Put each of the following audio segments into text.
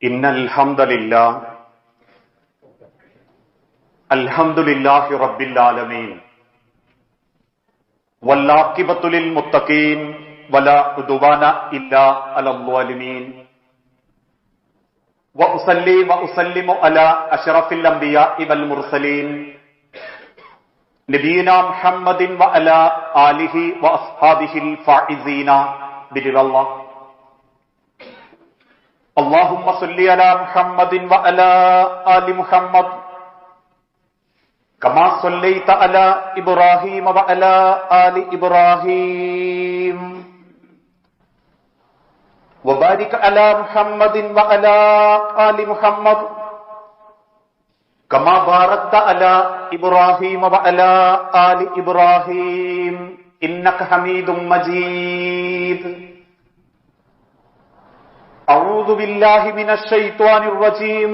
ഇന്നൽ ഹംദലില്ലാഹ് അൽഹംദുലില്ലാഹി റബ്ബിൽ ആലമീൻ വല്ലാഖിബത്തു ലിൽ മുത്തഖീൻ വലാ ഉദ്വാന ഇല്ലാ അലൽ ളാലിമീൻ വഉസല്ലി വഉസല്ലിമു അലാ അശ്റഫിൽ അംബിയാഇ വൽ മുർസലീൻ നബിയിനാ മുഹമ്മദിൻ വഅലാ ആലിഹി വഅസ്ഹാബിഹിൽ ഫായിസീന ബിരിദല്ലാഹ് اللهم صل على محمد وعلى آل محمد كما صليت على إبراهيم وعلى آل إبراهيم وبارك على محمد وعلى آل محمد كما باركت على إبراهيم وعلى آل إبراهيم إنك حميد مجيد. أعوذ بالله من الشيطان الرجيم.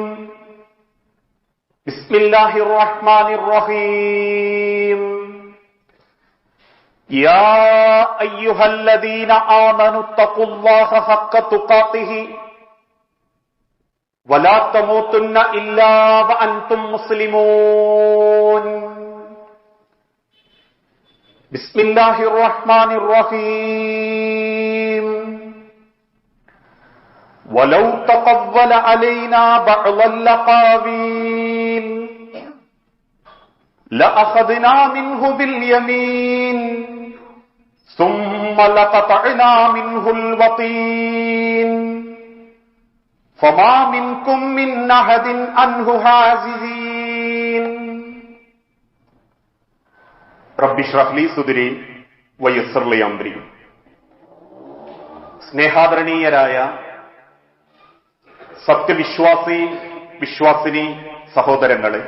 بسم الله الرحمن الرحيم. يا أيها الذين آمنوا اتقوا الله حق تقاته ولا تموتن إلا وأنتم مسلمون. بسم الله الرحمن الرحيم. ولو تقول علينا بعض الأقاويل لأخذنا منه باليمين ثم لقطعنا منه الوتين فما منكم من أحد عنه حاجزين. رب اشرح لي صدري ويسر لي أمري. സ്നേഹാദരണീയരായ സത്യവിശ്വാസി വിശ്വാസിനി സഹോദരങ്ങളെ,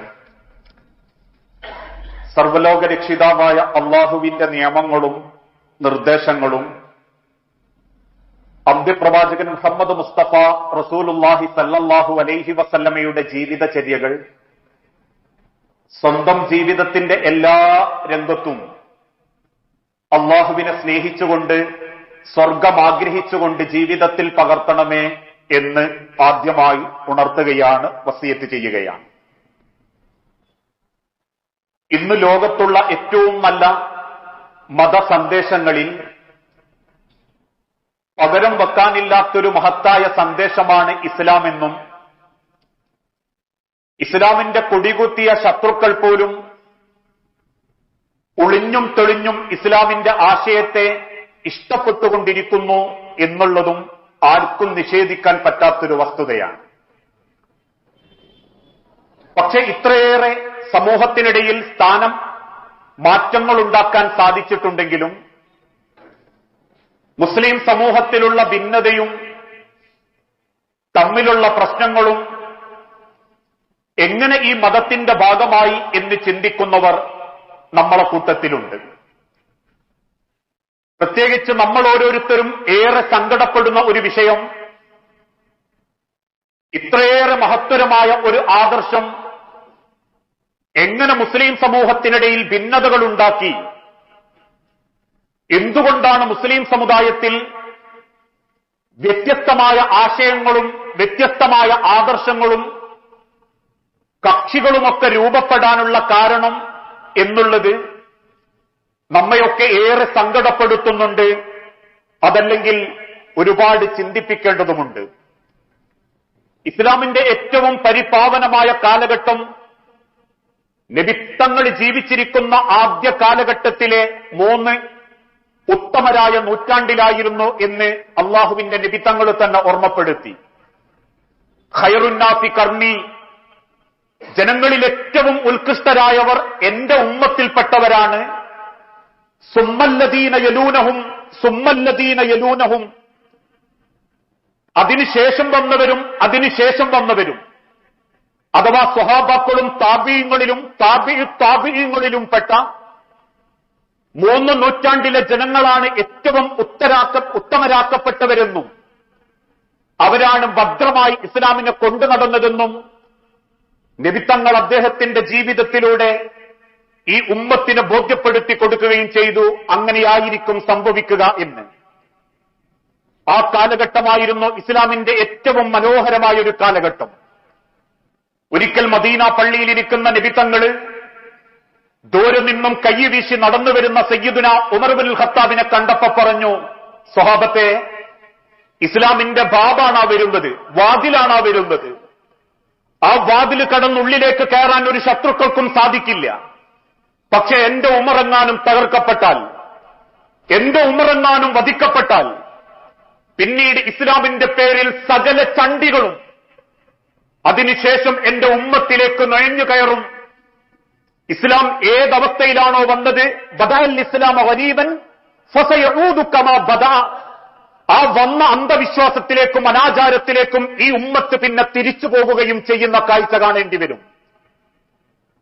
സർവലോക രക്ഷിതാവായ അള്ളാഹുവിന്റെ നിയമങ്ങളും നിർദ്ദേശങ്ങളും അന്ത്യപ്രവാചകൻ മുഹമ്മദ് മുസ്തഫ റസൂലുള്ളാഹി സല്ലല്ലാഹു അലൈഹി വസല്ലമയുടെ ജീവിതചര്യകൾ സ്വന്തം ജീവിതത്തിന്റെ എല്ലാ രംഗത്തും അള്ളാഹുവിനെ സ്നേഹിച്ചുകൊണ്ട് സ്വർഗം ആഗ്രഹിച്ചുകൊണ്ട് ജീവിതത്തിൽ പകർത്തണമേ എന്ന് ആദ്യമായി ഉണർത്തുകയാണ്, വസിയത്ത് ചെയ്യുകയാണ്. ഇന്ന് ലോകത്തുള്ള ഏറ്റവും നല്ല മതസന്ദേശങ്ങളിൽ പകരം വെക്കാനില്ലാത്തൊരു മഹത്തായ സന്ദേശമാണ് ഇസ്ലാമെന്നും ഇസ്ലാമിന്റെ കൊടികുത്തിയ ശത്രുക്കൾ പോലും ഒളിഞ്ഞും തെളിഞ്ഞും ഇസ്ലാമിന്റെ ആശയത്തെ ഇഷ്ടപ്പെട്ടുകൊണ്ടിരിക്കുന്നു എന്നുള്ളതും ആർക്കും നിഷേധിക്കാൻ പറ്റാത്തൊരു വസ്തുതയാണ്. പക്ഷെ ഇത്രയേറെ സമൂഹത്തിനിടയിൽ സ്ഥാനം മാറ്റങ്ങൾ ഉണ്ടാക്കാൻ സാധിച്ചിട്ടുണ്ടെങ്കിലും മുസ്ലിം സമൂഹത്തിലുള്ള ഭിന്നതയും തമ്മിലുള്ള പ്രശ്നങ്ങളും എങ്ങനെ ഈ മതത്തിന്റെ ഭാഗമായി എന്ന് ചിന്തിക്കുന്നവർ നമ്മളെ കൂട്ടത്തിലുണ്ട്. പ്രത്യേകിച്ച് നമ്മൾ ഓരോരുത്തരും ഏറെ സങ്കടപ്പെടുന്ന ഒരു വിഷയം, ഇത്രയേറെ മഹത്തരമായ ഒരു ആദർശം എങ്ങനെ മുസ്ലിം സമൂഹത്തിനിടയിൽ ഭിന്നതകൾ ഉണ്ടാക്കി, എന്തുകൊണ്ടാണ് മുസ്ലിം സമുദായത്തിൽ വ്യത്യസ്തമായ ആശയങ്ങളും വ്യത്യസ്തമായ ആദർശങ്ങളും കക്ഷികളുമൊക്കെ രൂപപ്പെടാനുള്ള കാരണം എന്നുള്ളത് നമ്മയൊക്കെ ഏറെ സങ്കടപ്പെടുത്തുന്നുണ്ട്. അതല്ലെങ്കിൽ ഒരുപാട് ചിന്തിപ്പിക്കേണ്ടതുമുണ്ട്. ഇസ്ലാമിന്റെ ഏറ്റവും പരിപാവനമായ കാലഘട്ടം നബിത്തങ്ങൾ ജീവിച്ചിരിക്കുന്ന ആദ്യ കാലഘട്ടത്തിലെ 3 ഉത്തമരായ നൂറ്റാണ്ടിലായിരുന്നു എന്ന് അള്ളാഹുവിന്റെ നബിത്തങ്ങൾ തന്നെ ഓർമ്മപ്പെടുത്തി. ഖൈറുന്നാസി കർണി, ജനങ്ങളിൽ ഏറ്റവും ഉത്കൃഷ്ടരായവർ എന്റെ ഉമ്മത്തിൽപ്പെട്ടവരാണ്. സുമ്മല്ലദീന യലൂനഹും സുമ്മല്ലദീന യലൂനഹും, അതിനുശേഷം വന്നവരും അഥവാ സ്വഹാബാക്കളും താബിഈങ്ങളിലും താബിഈങ്ങളിലും പെട്ട 3 നൂറ്റാണ്ടിലെ ജനങ്ങളാണ് ഏറ്റവും ഉത്തമരാക്കപ്പെട്ടവരെന്നും അവരാണ് ഭദ്രമായി ഇസ്ലാമിനെ കൊണ്ടു നടന്നതെന്നും നബിത്തങ്ങൾ അദ്ദേഹത്തിന്റെ ജീവിതത്തിലൂടെ ഈ ഉമ്മത്തിനെ ബോധ്യപ്പെടുത്തി കൊടുക്കുകയും ചെയ്തു. അങ്ങനെയായിരിക്കും സംഭവിക്കുക എന്ന്. ആ കാലഘട്ടമായിരുന്നു ഇസ്ലാമിന്റെ ഏറ്റവും മനോഹരമായ ഒരു കാലഘട്ടം. ഒരിക്കൽ മദീന പള്ളിയിലിരിക്കുന്ന നബി തങ്ങള് ദൂരെ നിന്നും കൈ വീശി നടന്നു വരുന്ന സയ്യിദുന ഉമർ ഇബ്നുൽ ഖത്താബിനെ കണ്ടപ്പോ പറഞ്ഞു, സ്വഹാബത്തെ, ഇസ്ലാമിന്റെ ബാബാണാ വരുന്നത്, വാതിലാണാ വരുന്നത്. ആ വാതിൽ കടന്നുള്ളിലേക്ക് കയറാൻ ഒരു ശത്രുക്കൾക്കും സാധിക്കില്ല. പക്ഷെ എന്റെ ഉമറെങ്ങാനും തകർക്കപ്പെട്ടാൽ, എന്റെ ഉമറെങ്ങാനും വധിക്കപ്പെട്ടാൽ, പിന്നീട് ഇസ്ലാമിന്റെ പേരിൽ സകല ചണ്ടികളും അതിനുശേഷം എന്റെ ഉമ്മത്തിലേക്ക് നുഴഞ്ഞു കയറും. ഇസ്ലാം ഏതവസ്ഥയിലാണോ വന്നത്, ബദഅൽ ഇസ്ലാമ ഗരീബൻ ഫസയഊദു കമാ ബദഅ, ആ വന്ന അന്ധവിശ്വാസത്തിലേക്കും അനാചാരത്തിലേക്കും ഈ ഉമ്മത്ത് പിന്നെ തിരിച്ചു പോകുകയും ചെയ്യുന്ന കാഴ്ച കാണേണ്ടി വരും.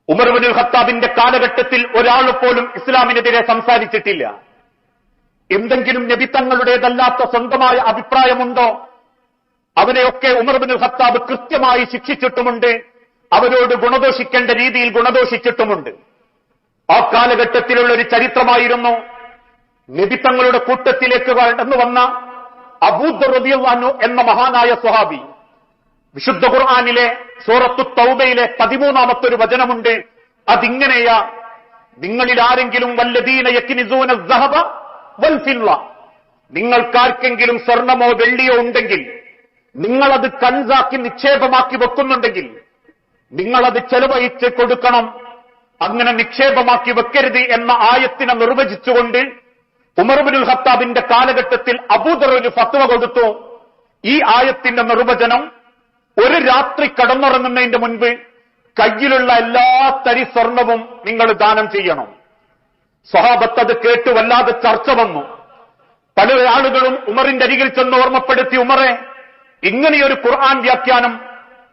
ഉമർ ഇബ്നുൽ ഖത്താബിന്റെ കാലഘട്ടത്തിൽ ഒരാൾ പോലും ഇസ്ലാമിനെതിരെ സംസാരിച്ചിട്ടില്ല. എന്തെങ്കിലും നബി തങ്ങളുടേതല്ലാത്ത സ്വന്തമായ അഭിപ്രായമുണ്ടോ? അവരെയൊക്കെ ഉമർ ഇബ്നുൽ ഖത്താബ് കൃത്യമായി ശിക്ഷിച്ചിട്ടുമുണ്ട്. അവരോട് ഗുണദോഷിക്കേണ്ട രീതിയിൽ ഗുണദോഷിച്ചിട്ടുമുണ്ട്. ആ കാലഘട്ടത്തിലുള്ള ഒരു ചരിത്രമായിരുന്നു നബി തങ്ങളുടെ കൂട്ടത്തിലേക്ക് കടന്നു വന്ന അബൂദർ റളിയല്ലാഹു അൻഹു എന്ന മഹാനായ സ്വഹാബി. വിശുദ്ധ ഖുർആനിലെ സൂറത്തു തൗബയിലെ 13-ാമത്തെ ഒരു വചനമുണ്ട്. അതിങ്ങനെയാ, നിങ്ങളിൽ ആരെങ്കിലും വല്ലദീന യക്നിസൂന അസ്സഹബ വൽ ഫില്ല, നിങ്ങൾക്കാർക്കെങ്കിലും സ്വർണമോ വെള്ളിയോ ഉണ്ടെങ്കിൽ, നിങ്ങളത് കൻസാക്കി നിക്ഷേപമാക്കി വെക്കുന്നുണ്ടെങ്കിൽ നിങ്ങളത് ചെലവഴിച്ച് കൊടുക്കണം. അങ്ങനെ നിക്ഷേപമാക്കി വെക്കരുത് എന്ന ആയത്തിനെ നിർവചിച്ചുകൊണ്ട് ഉമർ ഇബ്നുൽ ഖത്താബിന്റെ കാലഘട്ടത്തിൽ അബൂദർ ഒരു ഫത്വ കൊടുത്തു. ഈ ആയത്തിന്റെ നിർവചനം, ഒരു രാത്രി കടന്നുറങ്ങുന്നതിന്റെ മുൻപ് കയ്യിലുള്ള എല്ലാ തരി സ്വർണവും നിങ്ങൾ ദാനം ചെയ്യണം. സ്വഹാബത്ത് അത് കേട്ട് വല്ലാതെ ചർച്ച വന്നു. പല ആളുകളും ഉമറിന്റെ അരികിൽ ചെന്ന് ഓർമ്മപ്പെടുത്തി, ഉമറെ, ഇങ്ങനെയൊരു ഖുർആൻ വ്യാഖ്യാനം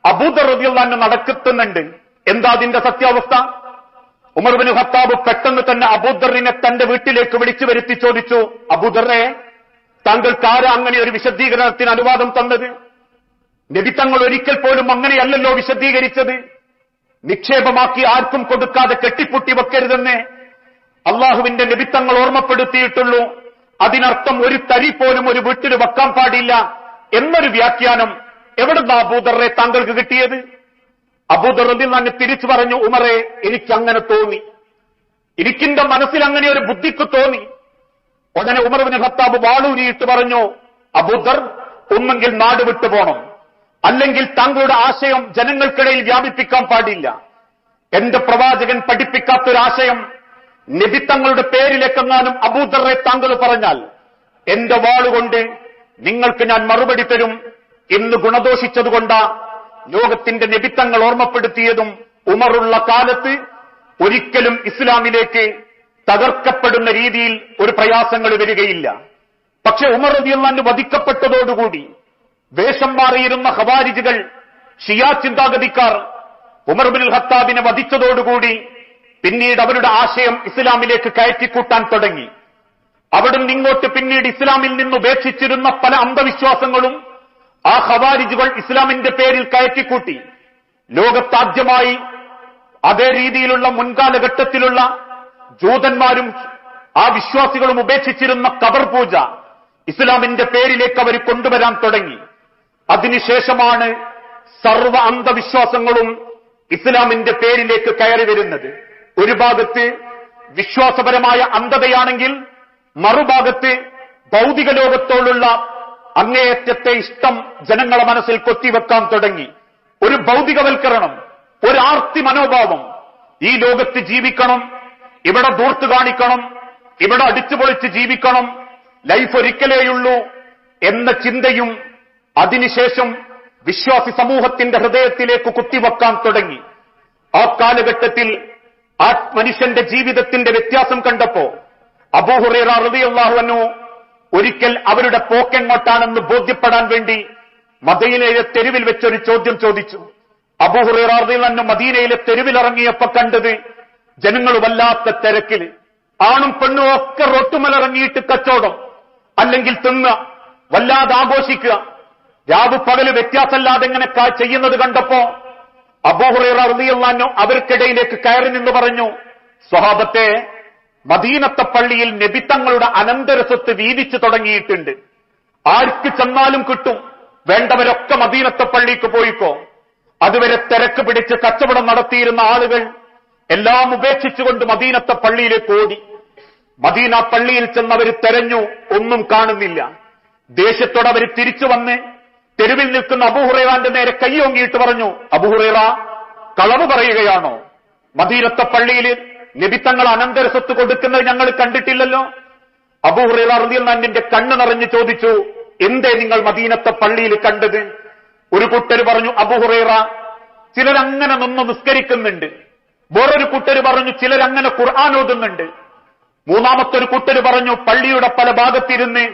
അബൂദർ റളിയല്ലാഹു അൻഹു നടക്കുന്നുണ്ട്, എന്താ അതിന്റെ സത്യാവസ്ഥ? ഉമർ ഇബ്നുൽ ഖത്താബ് പെട്ടെന്ന് തന്നെ അബൂദറിനെ തന്റെ വീട്ടിലേക്ക് വിളിച്ചു വരുത്തി ചോദിച്ചു, അബൂദറെ, താങ്കൾക്ക് ആരാ അങ്ങനെ ഒരു വിശദീകരണത്തിന് അനുവാദം തന്നത്? നബി തങ്ങൾ ഒരിക്കൽ പോലും അങ്ങനെയല്ലല്ലോ വിശദീകരിച്ചത്. നിക്ഷേപമാക്കി ആർക്കും കൊടുക്കാതെ കെട്ടിപ്പൊട്ടി വെക്കരുതെന്ന് അള്ളാഹുവിന്റെ നബി തങ്ങൾ ഓർമ്മപ്പെടുത്തിയിട്ടുള്ളൂ. അതിനർത്ഥം ഒരു തരി പോലും ഒരു വീട്ടിൽ വെക്കാൻ പാടില്ല എന്നൊരു വ്യാഖ്യാനം എവിടുന്നാ അബൂദറെ താങ്കൾക്ക് കിട്ടിയത്? അബൂദർ റളിയല്ലാഹു അൻഹു തിരിച്ചു പറഞ്ഞു, ഉമറെ, എനിക്കങ്ങനെ തോന്നി, എനിക്കിന്റെ മനസ്സിൽ അങ്ങനെ ഒരു ബുദ്ധിക്ക് തോന്നി. ഉടനെ ഉമർ ഇബ്നുൽ ഖത്താബ് വാളൂരിയിട്ട് പറഞ്ഞു, അബൂദർ, ഒന്നെങ്കിൽ നാട് വിട്ടു പോണം, അല്ലെങ്കിൽ താങ്കളുടെ ആശയം ജനങ്ങൾക്കിടയിൽ വ്യാപിപ്പിക്കാൻ പാടില്ല. എന്റെ പ്രവാചകൻ പഠിപ്പിക്കാത്തൊരാശയം നബി തങ്ങളുടെ പേരിലേക്കെങ്ങാനും അബൂദറെ താങ്കൾ പറഞ്ഞാൽ എന്റെ വാളുകൊണ്ട് നിങ്ങൾക്ക് ഞാൻ മറുപടി തരും എന്ന് ഗുണദോഷിച്ചതുകൊണ്ടാ ലോകത്തിന്റെ നബി തങ്ങൾ ഓർമ്മപ്പെടുത്തിയതും ഉമറുള്ള കാലത്ത് ഒരിക്കലും ഇസ്ലാമിലേക്ക് തകർക്കപ്പെടുന്ന രീതിയിൽ ഒരു പ്രയാസങ്ങൾ വരികയില്ല. പക്ഷെ ഉമർ റളിയല്ലാഹു അൻഹു വധിക്കപ്പെട്ടതോടുകൂടി വേഷം മാറിയിരുന്ന ഖവാരിജുകൾ, ഷിയാ ചിന്താഗതിക്കാർ ഉമർ ഇബ്നുൽ ഖത്താബിനെ വധിച്ചതോടുകൂടി പിന്നീട് അവരുടെ ആശയം ഇസ്ലാമിലേക്ക് കയറ്റിക്കൂട്ടാൻ തുടങ്ങി. അവിടുന്ന് ഇങ്ങോട്ട് പിന്നീട് ഇസ്ലാമിൽ നിന്ന് ഉപേക്ഷിച്ചിരുന്ന പല അന്ധവിശ്വാസങ്ങളും ആ ഖവാരിജുകൾ ഇസ്ലാമിന്റെ പേരിൽ കയറ്റിക്കൂട്ടി. ലോകത്താദ്യമായി അതേ രീതിയിലുള്ള മുൻകാലഘട്ടത്തിലുള്ള ജൂതന്മാരും ആ വിശ്വാസികളും ഉപേക്ഷിച്ചിരുന്ന ഖബർ പൂജ ഇസ്ലാമിന്റെ പേരിലേക്ക് അവർ കൊണ്ടുവരാൻ തുടങ്ങി. അതിനുശേഷമാണ് സർവ്വ അന്ധവിശ്വാസങ്ങളും ഇസ്ലാമിന്റെ പേരിലേക്ക് കയറി വരുന്നത്. ഒരു ഭാഗത്ത് വിശ്വാസപരമായ അന്ധതയാണെങ്കിൽ മറുഭാഗത്ത് ഭൗതിക ലോകത്തോടുള്ള അങ്ങേയറ്റത്തെ ഇഷ്ടം ജനങ്ങളെ മനസ്സിൽ കൊത്തിവെക്കാൻ തുടങ്ങി. ഒരു ഭൗതികവൽക്കരണം, ഒരു ആർത്തി മനോഭാവം, ഈ ലോകത്ത് ജീവിക്കണം, ഇവിടെ ദൂർത്ത് കാണിക്കണം, ഇവിടെ അടിച്ചുപൊളിച്ച് ജീവിക്കണം, ലൈഫ് ഒരിക്കലേയുള്ളൂ എന്ന ചിന്തയും അതിനുശേഷം വിശ്വാസി സമൂഹത്തിന്റെ ഹൃദയത്തിലേക്ക് കുത്തിവെക്കാൻ തുടങ്ങി. ആ കാലഘട്ടത്തിൽ ആ മനുഷ്യന്റെ ജീവിതത്തിന്റെ വ്യത്യാസം കണ്ടപ്പോ അബൂ ഹുറൈറ റളിയല്ലാഹു അൻഹു ഒരിക്കൽ അവരുടെ പോക്കെങ്ങോട്ടാണെന്ന് ബോധ്യപ്പെടാൻ വേണ്ടി മദീനയിലെ തെരുവിൽ വെച്ചൊരു ചോദ്യം ചോദിച്ചു. അബൂ ഹുറൈറ റളിയല്ലാഹു അൻഹു മദീനയിലെ തെരുവിലിറങ്ങിയപ്പോ കണ്ടത് ജനങ്ങൾ വല്ലാത്ത തിരക്കിൽ, ആണും പെണ്ണും ഒക്കെ റൊട്ടുമലിറങ്ങിയിട്ട് കച്ചവടം, അല്ലെങ്കിൽ തിന്നുക, വല്ലാതെ ആഘോഷിക്കുക, രാവ് പകല് വ്യത്യാസമല്ലാതെ ഇങ്ങനെ ചെയ്യുന്നത് കണ്ടപ്പോ അബൂ ഹുറൈറ റളിയല്ലാഹു അൻഹു അവർക്കിടയിലേക്ക് കയറി നിന്ന് പറഞ്ഞു, സ്വഹാബത്തെ, മദീനത്തെ പള്ളിയിൽ നബി തങ്ങളുടെ അനന്തരസ്വത്ത് വീതിച്ചു തുടങ്ങിയിട്ടുണ്ട്. ആർക്ക് ചെന്നാലും കിട്ടും, വേണ്ടവരൊക്കെ മദീനത്തെ പള്ളിക്ക് പോയിക്കോ. അതുവരെ തിരക്ക് പിടിച്ച് കച്ചവടം നടത്തിയിരുന്ന ആളുകൾ എല്ലാം ഉപേക്ഷിച്ചുകൊണ്ട് മദീനത്തെ പള്ളിയിലേക്ക് ഓടി. മദീന പള്ളിയിൽ ചെന്നവർ തെരഞ്ഞു, ഒന്നും കാണുന്നില്ല. ദേഷ്യത്തോടെ അവർ തിരിച്ചു വന്ന് തെരുവിൽ നിൽക്കുന്ന അബൂ ഹുറൈറാന്റെ നേരെ കൈയോങ്ങിയിട്ട് പറഞ്ഞു, അബൂ ഹുറൈറ, കളവ് പറയുകയാണോ? മദീനത്തെ പള്ളിയിൽ നബി തങ്ങൾ അനന്തര സ്വത്ത് കൊടുക്കുന്നത് ഞങ്ങൾ കണ്ടിട്ടില്ലല്ലോ. അബൂ ഹുറൈറ റളിയല്ലാഹു അൻഹുവിന്റെ കണ്ണ് നിറഞ്ഞു ചോദിച്ചു, എന്തേ നിങ്ങൾ മദീനത്തെ പള്ളിയിൽ കണ്ടത്? ഒരു കൂട്ടര് പറഞ്ഞു, അബൂ ഹുറൈറ, ചിലരങ്ങനെ നിന്ന് നിസ്കരിക്കുന്നുണ്ട്. വേറൊരു കൂട്ടര് പറഞ്ഞു, ചിലരങ്ങനെ ഖുർആൻ ഓതുന്നുണ്ട്. മൂന്നാമത്തെ ഒരു കൂട്ടര് പറഞ്ഞു, പള്ളിയുടെ പല ഭാഗത്തിരുന്ന്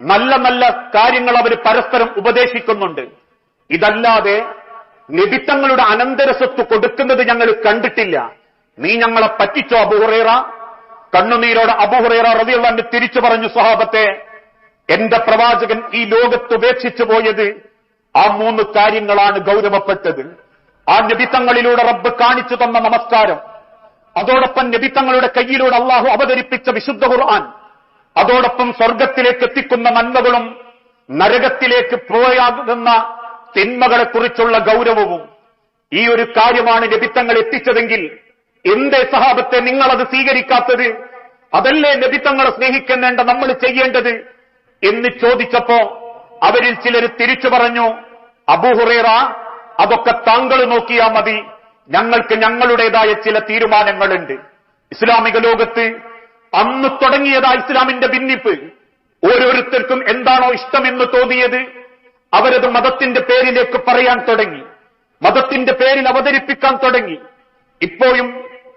നല്ല നല്ല കാര്യങ്ങൾ അവർ പരസ്പരം ഉപദേശിക്കുന്നുണ്ട്. ഇതല്ലാതെ നബിത്തങ്ങളുടെ അനന്തര സ്വത്ത് കൊടുക്കുന്നത് ഞങ്ങൾ കണ്ടിട്ടില്ല. നീ ഞങ്ങളെ പറ്റിച്ചോ അബൂ ഹുറൈറ? കണ്ണുനീരോടെ അബൂ ഹുറൈറ റളിയല്ലാഹു അൻഹു തിരിച്ചു പറഞ്ഞു, സ്വഹാബത്തെ, എന്റെ പ്രവാചകൻ ഈ ലോകത്ത് ഉപേക്ഷിച്ചു പോയത് ആ 3 കാര്യങ്ങളാണ് ഗൗരവപ്പെട്ടത്. ആ നബിത്തങ്ങളിലൂടെ റബ്ബ് കാണിച്ചു തന്ന നമസ്കാരം, അതോടൊപ്പം നബിത്തങ്ങളുടെ കയ്യിലൂടെ അള്ളാഹു അവതരിപ്പിച്ച വിശുദ്ധ ഖുർആൻ, അതോടൊപ്പം സ്വർഗത്തിലേക്ക് എത്തിക്കുന്ന നന്മകളും നരകത്തിലേക്ക് പോയാകുന്ന തിന്മകളെക്കുറിച്ചുള്ള ഗൗരവവും. ഈ ഒരു കാര്യമാണ് നബിത്തങ്ങൾ എത്തിച്ചതെങ്കിൽ എന്തേ സഹാബത്തെ നിങ്ങളത് സ്വീകരിക്കാത്തത്? അതല്ലേ നബിത്തങ്ങളെ സ്നേഹിക്കേണ്ട നമ്മൾ ചെയ്യേണ്ടത് എന്ന് ചോദിച്ചപ്പോ അവരിൽ ചിലർ തിരിച്ചു പറഞ്ഞു, അബൂ ഹുറൈറ, അതൊക്കെ താങ്കൾ നോക്കിയാ മതി, ഞങ്ങൾക്ക് ഞങ്ങളുടേതായ ചില തീരുമാനങ്ങളുണ്ട്. ഇസ്ലാമിക ലോകത്ത് അന്ന് തുടങ്ങിയതാ ഇസ്ലാമിന്റെ ഭിന്നിപ്പ്. ഓരോരുത്തർക്കും എന്താണോ ഇഷ്ടമെന്ന് തോന്നിയത് അവരത് മതത്തിന്റെ പേരിലേക്ക് പറയാൻ തുടങ്ങി, മതത്തിന്റെ പേരിൽ അവതരിപ്പിക്കാൻ തുടങ്ങി. ഇപ്പോഴും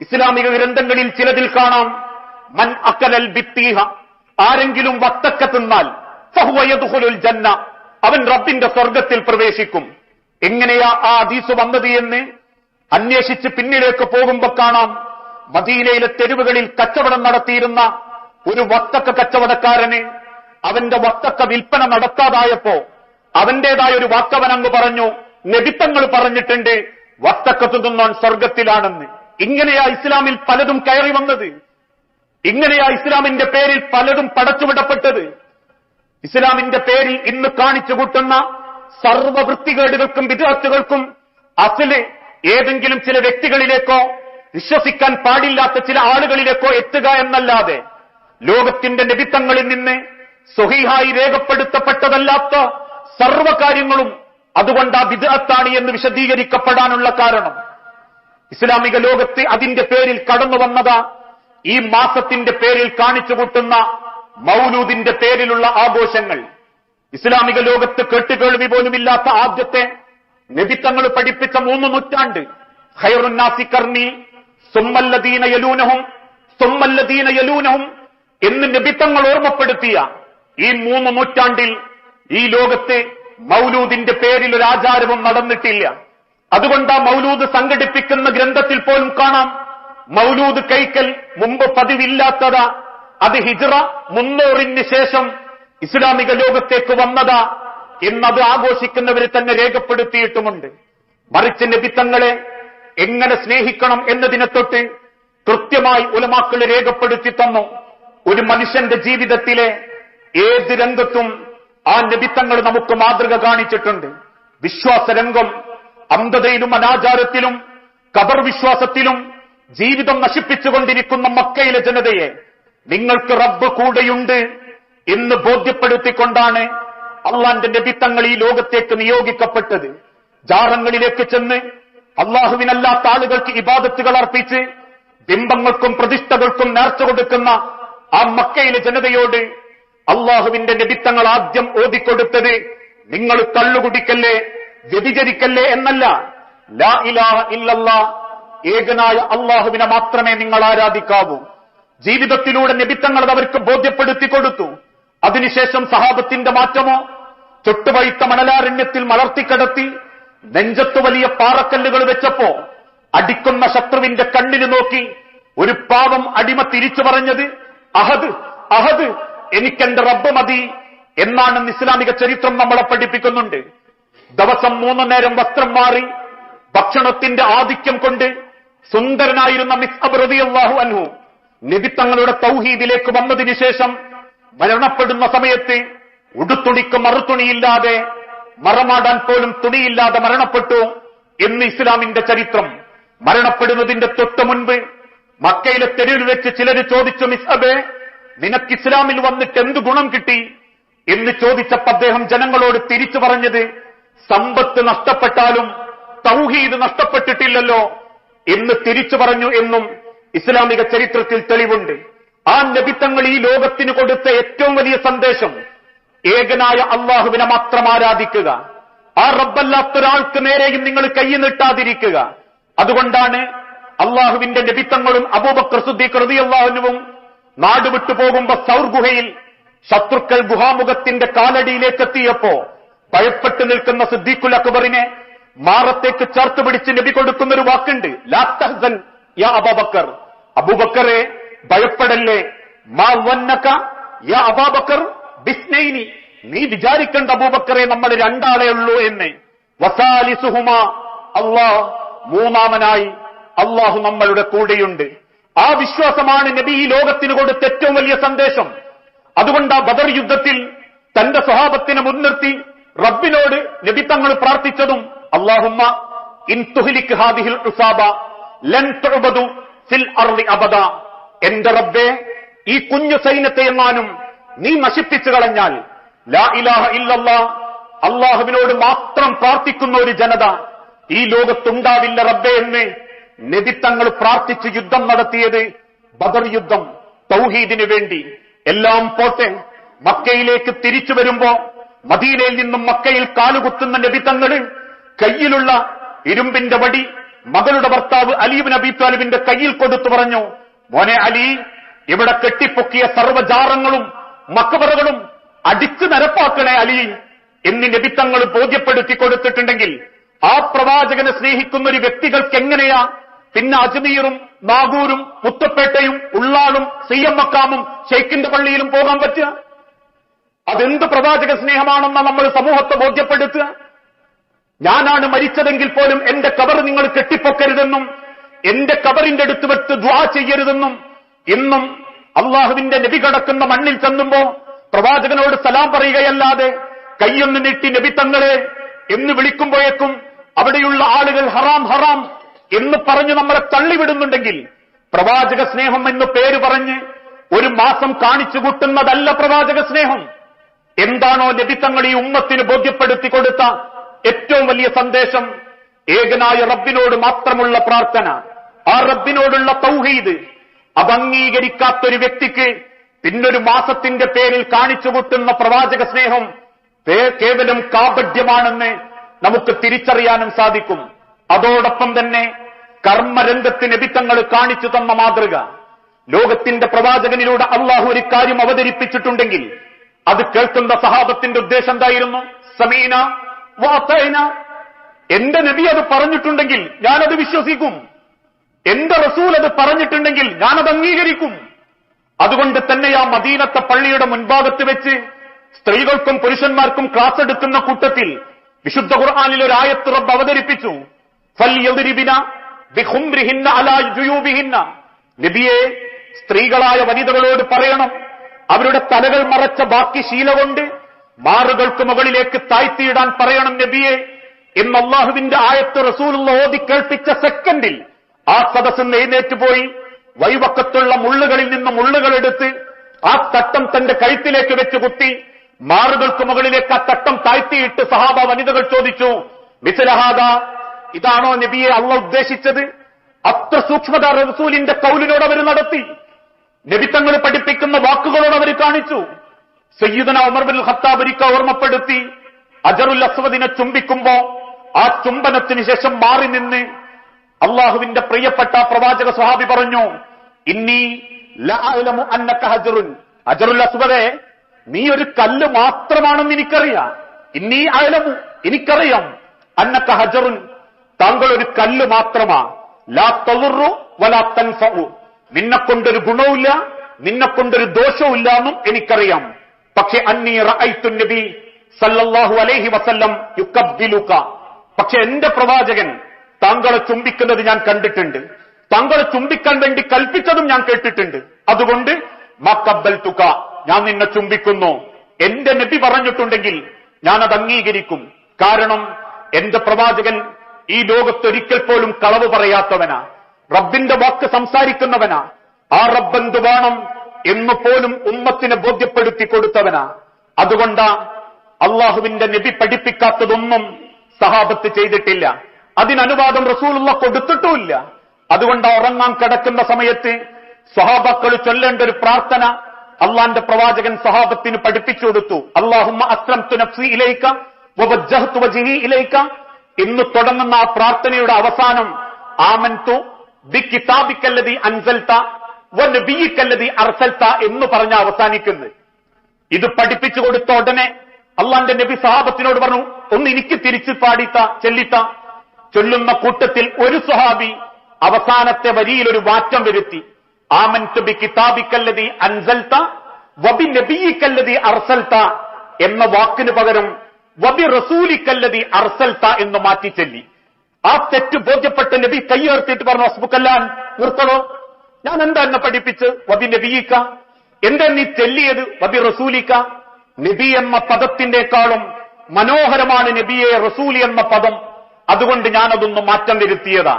ഇസ്ലാമിക ഗ്രന്ഥങ്ങളിൽ ചിലതിൽ കാണാം, മൻ അക്കലൽ ബിത്തീഹ, ആരെങ്കിലും വത്തക്ക തിന്നാൽ ഫഹുവ യദ്ഖുലുൽ ജന്ന, അവൻ റബ്ബിന്റെ സ്വർഗത്തിൽ പ്രവേശിക്കും. എങ്ങനെയാ ആ ഹദീസ് വന്നത് എന്ന് അന്വേഷിച്ച് പിന്നിലേക്ക് പോകുമ്പോ കാണാം, മദീനയിലെ തെരുവുകളിൽ കച്ചവടം നടത്തിയിരുന്ന ഒരു വത്തക്ക കച്ചവടക്കാരന് അവന്റെ വത്തക്ക വിൽപ്പന നടത്താതായപ്പോ അവന്റേതായ ഒരു വാക്കവനങ്ങ് പറഞ്ഞു, നബിത്തങ്ങൾ പറഞ്ഞിട്ടുണ്ട് വത്തക്ക തിന്നുന്നവൻ സ്വർഗത്തിലാണെന്ന്. ഇങ്ങനെയാ ഇസ്ലാമിൽ പലതും കയറി വന്നത്. ഇങ്ങനെയാ ഇസ്ലാമിന്റെ പേരിൽ പലതും പടച്ചുവിടപ്പെട്ടത്. ഇസ്ലാമിന്റെ പേരിൽ ഇന്ന് കാണിച്ചു കൂട്ടുന്ന സർവവൃത്തികേടുകൾക്കും വിദ്യാർത്ഥികൾക്കും അസല് ഏതെങ്കിലും ചില വ്യക്തികളിലേക്കോ വിശ്വസിക്കാൻ പാടില്ലാത്ത ചില ആളുകളിലേക്കോ എത്തുക എന്നല്ലാതെ ലോകത്തിന്റെ നബിത്തങ്ങളിൽ നിന്ന് സ്വഹീഹായി രേഖപ്പെടുത്തപ്പെട്ടതല്ലാത്ത സർവകാര്യങ്ങളും അതുകൊണ്ട് ആ ബിദ്അത്താണ് എന്ന് വിശദീകരിക്കപ്പെടാനുള്ള കാരണം ഇസ്ലാമിക ലോകത്ത് അതിന്റെ പേരിൽ കടന്നു വന്നതാ ഈ മാസത്തിന്റെ പേരിൽ കാണിച്ചു കൂട്ടുന്ന മൗലൂദിന്റെ പേരിലുള്ള ആഘോഷങ്ങൾ. ഇസ്ലാമിക ലോകത്ത് കേട്ടുകേൾവി പോലുമില്ലാത്ത ആദ്യത്തെ നബിത്തങ്ങൾ പഠിപ്പിച്ച 3 നൂറ്റാണ്ട്, ഖൈറുന്നാസി ഖർനി സുമ്മല്ലദീന യലൂനഹും സുമ്മല്ലദീന യലൂനഹും എന്ന് നബിത്തങ്ങൾ ഓർമ്മപ്പെടുത്തിയ ഈ 3 നൂറ്റാണ്ടിൽ ഈ ലോകത്ത് മൗലൂദിന്റെ പേരിൽ ഒരു ആചാരവും നടന്നിട്ടില്ല. അതുകൊണ്ട് ആ മൗലൂദ് സംഘടിപ്പിക്കുന്ന ഗ്രന്ഥത്തിൽ പോലും കാണാം, മൗലൂദ് കൈക്കൽ മുമ്പ് പതിവില്ലാത്തതാ, അത് ഹിജ്റ 300 ശേഷം ഇസ്ലാമിക ലോകത്തേക്ക് വന്നതാ എന്നത് ആഘോഷിക്കുന്നവർ തന്നെ രേഖപ്പെടുത്തിയിട്ടുമുണ്ട്. മറിച്ച് നബിത്തങ്ങളെ എങ്ങനെ സ്നേഹിക്കണം എന്നതിനെ തൊട്ട് കൃത്യമായി ഉലമാക്കൾ രേഖപ്പെടുത്തി തന്നു. ഒരു മനുഷ്യന്റെ ജീവിതത്തിലെ ഏത് രംഗത്തും ആ നബിത്തങ്ങൾ നമുക്ക് മാതൃക കാണിച്ചിട്ടുണ്ട്. വിശ്വാസരംഗം അന്ധതയിലും അനാചാരത്തിലും ഖബർ വിശ്വാസത്തിലും ജീവിതം നശിപ്പിച്ചുകൊണ്ടിരിക്കുന്ന മക്കയിലെ ജനതയെ നിങ്ങൾക്ക് റബ്ബ് കൂടെയുണ്ട് എന്ന് ബോധ്യപ്പെടുത്തിക്കൊണ്ടാണ് അള്ളാന്റെ നബിത്തങ്ങൾ ഈ ലോകത്തേക്ക് നിയോഗിക്കപ്പെട്ടത്. ജാറങ്ങളിലേക്ക് ചെന്ന് അള്ളാഹുവിനല്ലാത്ത ആളുകൾക്ക് ഇബാദത്തുകൾ അർപ്പിച്ച് ബിംബങ്ങൾക്കും പ്രതിഷ്ഠകൾക്കും നേർച്ച കൊടുക്കുന്ന ആ മക്കയിലെ ജനതയോട് അള്ളാഹുവിന്റെ നബിത്തങ്ങൾ ആദ്യം ഓതിക്കൊടുത്തത് നിങ്ങൾ കള്ളുകുടിക്കല്ലേ, വ്യഭിചരിക്കല്ലേ എന്നല്ല, ലാ ഇലാഹ ഇല്ലല്ലാഹ്, ഏകനായ അള്ളാഹുവിനെ മാത്രമേ നിങ്ങൾ ആരാധിക്കാവൂ. ജീവിതത്തിലൂടെ നബിത്തങ്ങൾ അവർക്ക് ബോധ്യപ്പെടുത്തി കൊടുത്തു. അതിനുശേഷം സഹാബത്തിന്റെ മാറ്റമോ, ചുട്ടുപഴുത്ത മണലാരണ്യത്തിൽ മലർത്തിക്കടത്തി നെഞ്ചത്ത് വലിയ പാറക്കല്ലുകൾ വെച്ചപ്പോ അടിക്കുന്ന ശത്രുവിന്റെ കണ്ണിന് നോക്കി ഒരു പാവം അടിമ തിരിച്ചു പറഞ്ഞത് അഹദ് അഹദ്, എനിക്കെന്റെ റബ്ബ് മതി എന്നാണെന്ന് ഇസ്ലാമിക ചരിത്രം നമ്മളെ പഠിപ്പിക്കുന്നുണ്ട്. ദിവസം 3 നേരം വസ്ത്രം മാറി ഭക്ഷണത്തിന്റെ ആധിക്യം കൊണ്ട് സുന്ദരനായിരുന്ന മിസ്അബ് റളിയല്ലാഹു അൻഹു നബിത്തങ്ങളുടെ തൗഹീദിലേക്ക് വന്നതിന് ശേഷം മരണപ്പെടുന്ന സമയത്ത് ഉടുത്തുണിക്ക് മറുതുണിയില്ലാതെ, മറമാടാൻ പോലും തുണിയില്ലാതെ മരണപ്പെട്ടു എന്ന് ഇസ്ലാമിന്റെ ചരിത്രം. മരണപ്പെടുന്നതിന്റെ തൊട്ടു മുൻപ് മക്കയിലെ തെരുവിൽ വെച്ച് ചിലര് ചോദിച്ചു, മിസ്അബേ, നിനക്ക് ഇസ്ലാമിൽ വന്നിട്ട് എന്ത് ഗുണം കിട്ടി എന്ന് ചോദിച്ചപ്പോൾ അദ്ദേഹം ജനങ്ങളോട് തിരിച്ചു പറഞ്ഞത്, സമ്പത്ത് നഷ്ടപ്പെട്ടാലും തൗഹീദ് നഷ്ടപ്പെട്ടിട്ടില്ലല്ലോ എന്ന് തിരിച്ചു പറഞ്ഞു എന്നും ഇസ്ലാമിക ചരിത്രത്തിൽ തെളിവുണ്ട്. ആ നബിത്തങ്ങൾ ഈ ലോകത്തിന് കൊടുത്ത ഏറ്റവും വലിയ സന്ദേശം ഏകനായ അള്ളാഹുവിനെ മാത്രം ആരാധിക്കുക, ആ റബ്ബല്ലാത്തൊരാൾക്ക് നേരെയും നിങ്ങൾ കൈ നീട്ടാതിരിക്കുക. അതുകൊണ്ടാണ് അള്ളാഹുവിന്റെ നബിത്തങ്ങളും അബൂബക്കർ സിദ്ദീഖ് റളിയല്ലാഹു അൻഹുവും നാടുവിട്ടു പോകുമ്പോ സൗർ ഗുഹയിൽ ശത്രുക്കൾ ഗുഹാമുഖത്തിന്റെ കാലടിയിലേക്ക് എത്തിയപ്പോ ഭയപ്പെട്ടു നിൽക്കുന്ന സിദ്ദീഖുൽ അക്ബറിനെ മാറത്തേക്ക് ചേർത്ത് പിടിച്ച് നബി കൊടുക്കുന്നൊരു വാക്കുണ്ട്, ലാ തഹ്സൻ യാ അബൂബക്കർ, അബൂബക്കറെ ഭയപ്പെടല്ലേ, മാ വന്നക യാ അബൂബക്കർ ബിസ്നൈനി, നീ വിചാരിക്കേണ്ട അബൂബക്കറെ നമ്മൾ രണ്ടാളേ ഉള്ളൂ എന്ന്. വസാലിസുഹുമാ അല്ലാഹ്, മൂന്നാമനായി അള്ളാഹു നമ്മളുടെ കൂടെയുണ്ട്. ആ വിശ്വാസമാണ് നബി ഈ ലോകത്തിന് കൊടുത്ത ഏറ്റവും വലിയ സന്ദേശം. അതുകൊണ്ട് ആ ബദർ യുദ്ധത്തിൽ തന്റെ സ്വഹാബത്തിനെ മുൻനിർത്തി റബ്ബിനോട് നബി തങ്ങൾ പ്രാർത്ഥിച്ചതും, അല്ലാഹുമ്മ ഇൻ തുഹ്ലിക് ഹാദിഹിൽ ഉസാബ ലൻ തുഅബദു ഫിൽ അർളി അബദ, എന്റെ റബ്ബേ, ഈ കുഞ്ഞു സൈന്യത്തെ എങ്ങാനും നീ നശിപ്പിച്ചു കളഞ്ഞാൽ, ലാ ഇലാഹ ഇല്ലല്ലാഹ്, അള്ളാഹുവിനോട് മാത്രം പ്രാർത്ഥിക്കുന്ന ഒരു ജനത ഈ ലോകത്തുണ്ടാവില്ല റബ്ബേ എന്ന് നബി തങ്ങൾ പ്രാർത്ഥിച്ച് യുദ്ധം നടത്തിയത് ബദർ യുദ്ധം, തൗഹീദിന് വേണ്ടി. എല്ലാം പോട്ടെ, മക്കയിലേക്ക് തിരിച്ചു വരുമ്പോ മദീനയിൽ നിന്നും മക്കയിൽ കാലുകുത്തുന്ന നബി തങ്ങൾ കയ്യിലുള്ള ഇരുമ്പിന്റെ വടി മകളുടെ ഭർത്താവ് അലി ഇബ്നു അബീ ത്വാലിബിന്റെ കയ്യിൽ കൊടുത്തു പറഞ്ഞു, മോനെ അലി, ഇവിടെ കെട്ടിപ്പൊക്കിയ സർവ്വജാറങ്ങളും മക്ബറകളും അടിച്ചു നിരപ്പാക്കണേ അലി എന്ന് നബി തങ്ങൾ ബോധ്യപ്പെടുത്തി കൊടുത്തിട്ടുണ്ടെങ്കിൽ, ആ പ്രവാചകനെ സ്നേഹിക്കുന്ന ഒരു വ്യക്തികൾക്ക് എങ്ങനെയാ പിന്നെ അജ്മീറും നാഗൂരും മുത്തപ്പേട്ടയും ഉള്ളാളും സിയം മക്കാമും ഷെയ്ഖിന്റെ പള്ളിയിലും പോകാൻ പറ്റുക? അതെന്ത് പ്രവാചക സ്നേഹമാണെന്ന് നമ്മൾ സമൂഹത്തെ ബോധ്യപ്പെടുത്തുക. ഞാനാണ് മരിച്ചതെങ്കിൽ പോലും എന്റെ കബർ നിങ്ങൾ കെട്ടിപ്പൊക്കരുതെന്നും എന്റെ കബറിന്റെ അടുത്ത് വെച്ച് ദുആ ചെയ്യരുതെന്നും ഇന്നും അള്ളാഹുവിന്റെ നബി കടക്കുന്ന മണ്ണിൽ ചെന്നുമ്പോ പ്രവാചകനോട് സലാം പറയുകയല്ലാതെ കൈയൊന്ന് നീട്ടി നബി തങ്ങളെ എന്ന് വിളിക്കുമ്പോഴേക്കും അവിടെയുള്ള ആളുകൾ ഹറാം ഹറാം എന്ന് പറഞ്ഞ് നമ്മളെ തള്ളിവിടുന്നുണ്ടെങ്കിൽ, പ്രവാചക സ്നേഹം എന്ന് പേര് പറഞ്ഞ് ഒരു മാസം കാണിച്ചു കൂട്ടുന്നതല്ല പ്രവാചക സ്നേഹം. എന്താണോ നബി തങ്ങൾ ഈ ഉമ്മത്തിന് ബോധ്യപ്പെടുത്തി കൊടുത്ത ഏറ്റവും വലിയ സന്ദേശം, ഏകനായ റബ്ബിനോട് മാത്രമുള്ള പ്രാർത്ഥന, ആ റബ്ബിനോടുള്ള തൗഹീദ്, അത് അംഗീകരിക്കാത്തൊരു വ്യക്തിക്ക് പിന്നൊരു മാസത്തിന്റെ പേരിൽ കാണിച്ചു കൂട്ടുന്ന പ്രവാചക സ്നേഹം കേവലം കാപഢ്യമാണെന്ന് നമുക്ക് തിരിച്ചറിയാനും സാധിക്കും. അതോടൊപ്പം തന്നെ കർമ്മരംഗത്ത് നബി തങ്ങൾ കാണിച്ചു തന്ന മാതൃക, ലോകത്തിന്റെ പ്രവാചകനിലൂടെ അള്ളാഹു ഒരു കാര്യം അവതരിപ്പിച്ചിട്ടുണ്ടെങ്കിൽ അത് കേൾക്കുന്ന സഹാബത്തിന്റെ ഉദ്ദേശം എന്തായിരുന്നു? സമീന വഅതൈന, എന്റെ നബി അത് പറഞ്ഞിട്ടുണ്ടെങ്കിൽ ഞാനത് വിശ്വസിക്കും, എന്റെ റസൂൽ അത് പറഞ്ഞിട്ടുണ്ടെങ്കിൽ ഞാനത് അംഗീകരിക്കും. അതുകൊണ്ട് തന്നെ ആ മദീനത്തെ പള്ളിയുടെ മുൻഭാഗത്ത് വെച്ച് സ്ത്രീകൾക്കും പുരുഷന്മാർക്കും ക്ലാസ് എടുക്കുന്ന കൂട്ടത്തിൽ വിശുദ്ധ ഖുർആനിൽ ഒരു ആയത്ത് റബ്ബ് അവതരിപ്പിച്ചു, ഫൽയദ്രിബിന ബിഖുംറിഹിന്ന അലാ ജുയൂബിഹിന്ന, നബിയെ, സ്ത്രീകളായ വനിതകളോട് പറയണം, അവരുടെ തലകൾ മറച്ച ബാക്കി ശീല കൊണ്ട് മാറുകൾക്ക് മുകളിലേക്ക് താഴ്ത്തിയിടാൻ പറയണം നബിയെ എന്ന് അള്ളാഹുവിന്റെ ആയത്ത് റസൂലുള്ള ഓതി കേൾപ്പിച്ച സെക്കൻഡിൽ ആ സദസ്സ് എഴുന്നേറ്റ് പോയി വൈവക്കത്തുള്ള മുള്ളുകളിൽ നിന്ന് മുള്ളുകളെടുത്ത് ആ തട്ടം തന്റെ കഴുത്തിലേക്ക് വെച്ച് കുത്തി മാറുകൾക്ക് മുകളിലേക്ക് ആ തട്ടം താഴ്ത്തിയിട്ട് സഹാബ വനിതകൾ ചോദിച്ചു, മിസ്ലഹാദ, ഇതാണോ നബിയെ അള്ളാഹ് ഉദ്ദേശിച്ചത്? അത്ര സൂക്ഷ്മത റസൂലിന്റെ കൗലിനോട് അവർ നടത്തി, നബിത്തങ്ങൾ പഠിപ്പിക്കുന്ന വാക്കുകളോട് അവർ കാണിച്ചു. സയ്യിദന ഉമർ ബിൻ ഖത്താബ് ഒരിക്കൽ ഓർമ്മപ്പെടുത്തി, അജറുൽ അസ്വദിനെ ചുംബിക്കുമ്പോ ആ ചുംബനത്തിന് ശേഷം മാറി നിന്ന് അള്ളാഹുവിന്റെ പ്രിയപ്പെട്ട പ്രവാചക സ്വഹാബി പറഞ്ഞു, ഇന്നി ലഅലമു അന്നക ഹജറുൻ, അജറുൽ അസ്വദേ, നീ ഒരു കല്ല് മാത്രമാണെന്ന് എനിക്കറിയാം. ഇന്നി അഅലമു, എനിക്കറിയാം, അന്നക ഹജറുൻ, താങ്കൾ ഒരു കല്ല് മാത്രമാ, ലാ തളുറു വലാ തൻഫഉ, നിന്നെക്കൊണ്ടൊരു ഗുണവുമില്ല നിന്നെക്കൊണ്ടൊരു ദോഷവുമില്ല എന്നും എനിക്കറിയാം. പക്ഷെ അന്നീ റഅയ്തു നബി സല്ലല്ലാഹു അലൈഹി വസല്ലം യുകബ്ബിലുക, പക്ഷെ എന്റെ പ്രവാചകൻ താങ്കളെ ചുംബിക്കുന്നത് ഞാൻ കണ്ടിട്ടുണ്ട്, താങ്കളെ ചുംബിക്കാൻ വേണ്ടി കൽപ്പിച്ചതും ഞാൻ കേട്ടിട്ടുണ്ട്. അതുകൊണ്ട് മഖബ്ബൽതുക, ഞാൻ നിന്നെ ചുംബിക്കുന്നു എന്റെ നബി പറഞ്ഞിട്ടുണ്ടെങ്കിൽ ഞാനത് അംഗീകരിക്കും. കാരണം എന്റെ പ്രവാചകൻ ഈ ലോകത്തൊരിക്കൽ പോലും കളവ് പറയാത്തവനാ, റബ്ബിന്റെ വാക്ക് സംസാരിക്കുന്നവനാ. ആ റബ്ബെന്ത് വേണം എന്ന് പോലും ഉമ്മത്തിനെ ബോധ്യപ്പെടുത്തി കൊടുത്തവനാ. അതുകൊണ്ട് അള്ളാഹുവിന്റെ നബി പഠിപ്പിക്കാത്തതൊന്നും സഹാബത്ത് ചെയ്തിട്ടില്ല. അതിനനുവാദം റസൂലുള്ള കൊടുത്തിട്ടുമില്ല. അതുകൊണ്ട് ഉറങ്ങാൻ കിടക്കുന്ന സമയത്ത് സ്വഹാബാക്കൾ ചൊല്ലേണ്ട ഒരു പ്രാർത്ഥന അള്ളാന്റെ പ്രവാചകൻ സഹാബത്തിന് പഠിപ്പിച്ചു കൊടുത്തു. അല്ലാഹുമ്മ അസ്ലംതു നഫ്സി ഇലൈക വവജ്ജഹ്തു വജ്ഹി ഇലൈക എന്ന് തുടങ്ങുന്ന ആ പ്രാർത്ഥനയുടെ അവസാനം ആമൻതു ബികിതാബിക്കല്ലദീ അൻസൽത വനബിയിക്കല്ലദീ അർസൽത എന്ന് പറഞ്ഞ അവസാനിക്കുന്നത്. ഇത് പഠിപ്പിച്ചു കൊടുത്ത ഉടനെ അള്ളാന്റെ നബി സഹാബത്തിനോട് പറഞ്ഞു, ഒന്ന് എനിക്ക് തിരിച്ചു പാടിത്ത ചെല്ലിത്ത. ചൊല്ലുന്ന കൂട്ടത്തിൽ ഒരു സ്വഹാബി അവസാനത്തെ വരിയിൽ ഒരു മാറ്റം വരുത്തി. ആമൻതു ബികിതാബിക്കല്ലദീ അൻസൽത വബിനബിയിക്കല്ലദീ അർസൽത എന്ന വാക്കിന് പകരം വബി റസൂലിക്കല്ലദീ അർസൽത എന്ന് മാറ്റി ചൊല്ലി. ആ തെറ്റ് ബോധ്യപ്പെട്ട നബി കയ്യേർത്തിട്ട് പറഞ്ഞു, ഹസ്ബുക്കല്ലാൻ, നിർത്തണോ, ഞാൻ എന്താ എന്നെ പഠിപ്പിച്ച് വബി നബിയിക്ക, എന്താ നീ ചെല്ലിയത് വബി റസൂലിക്ക. നബി എന്ന പദത്തിന്റെക്കാളും മനോഹരമാണ് നബിയെ റസൂലി എന്ന പദം. അതുകൊണ്ട് ഞാനതൊന്ന് മാറ്റം വരുത്തിയതാ.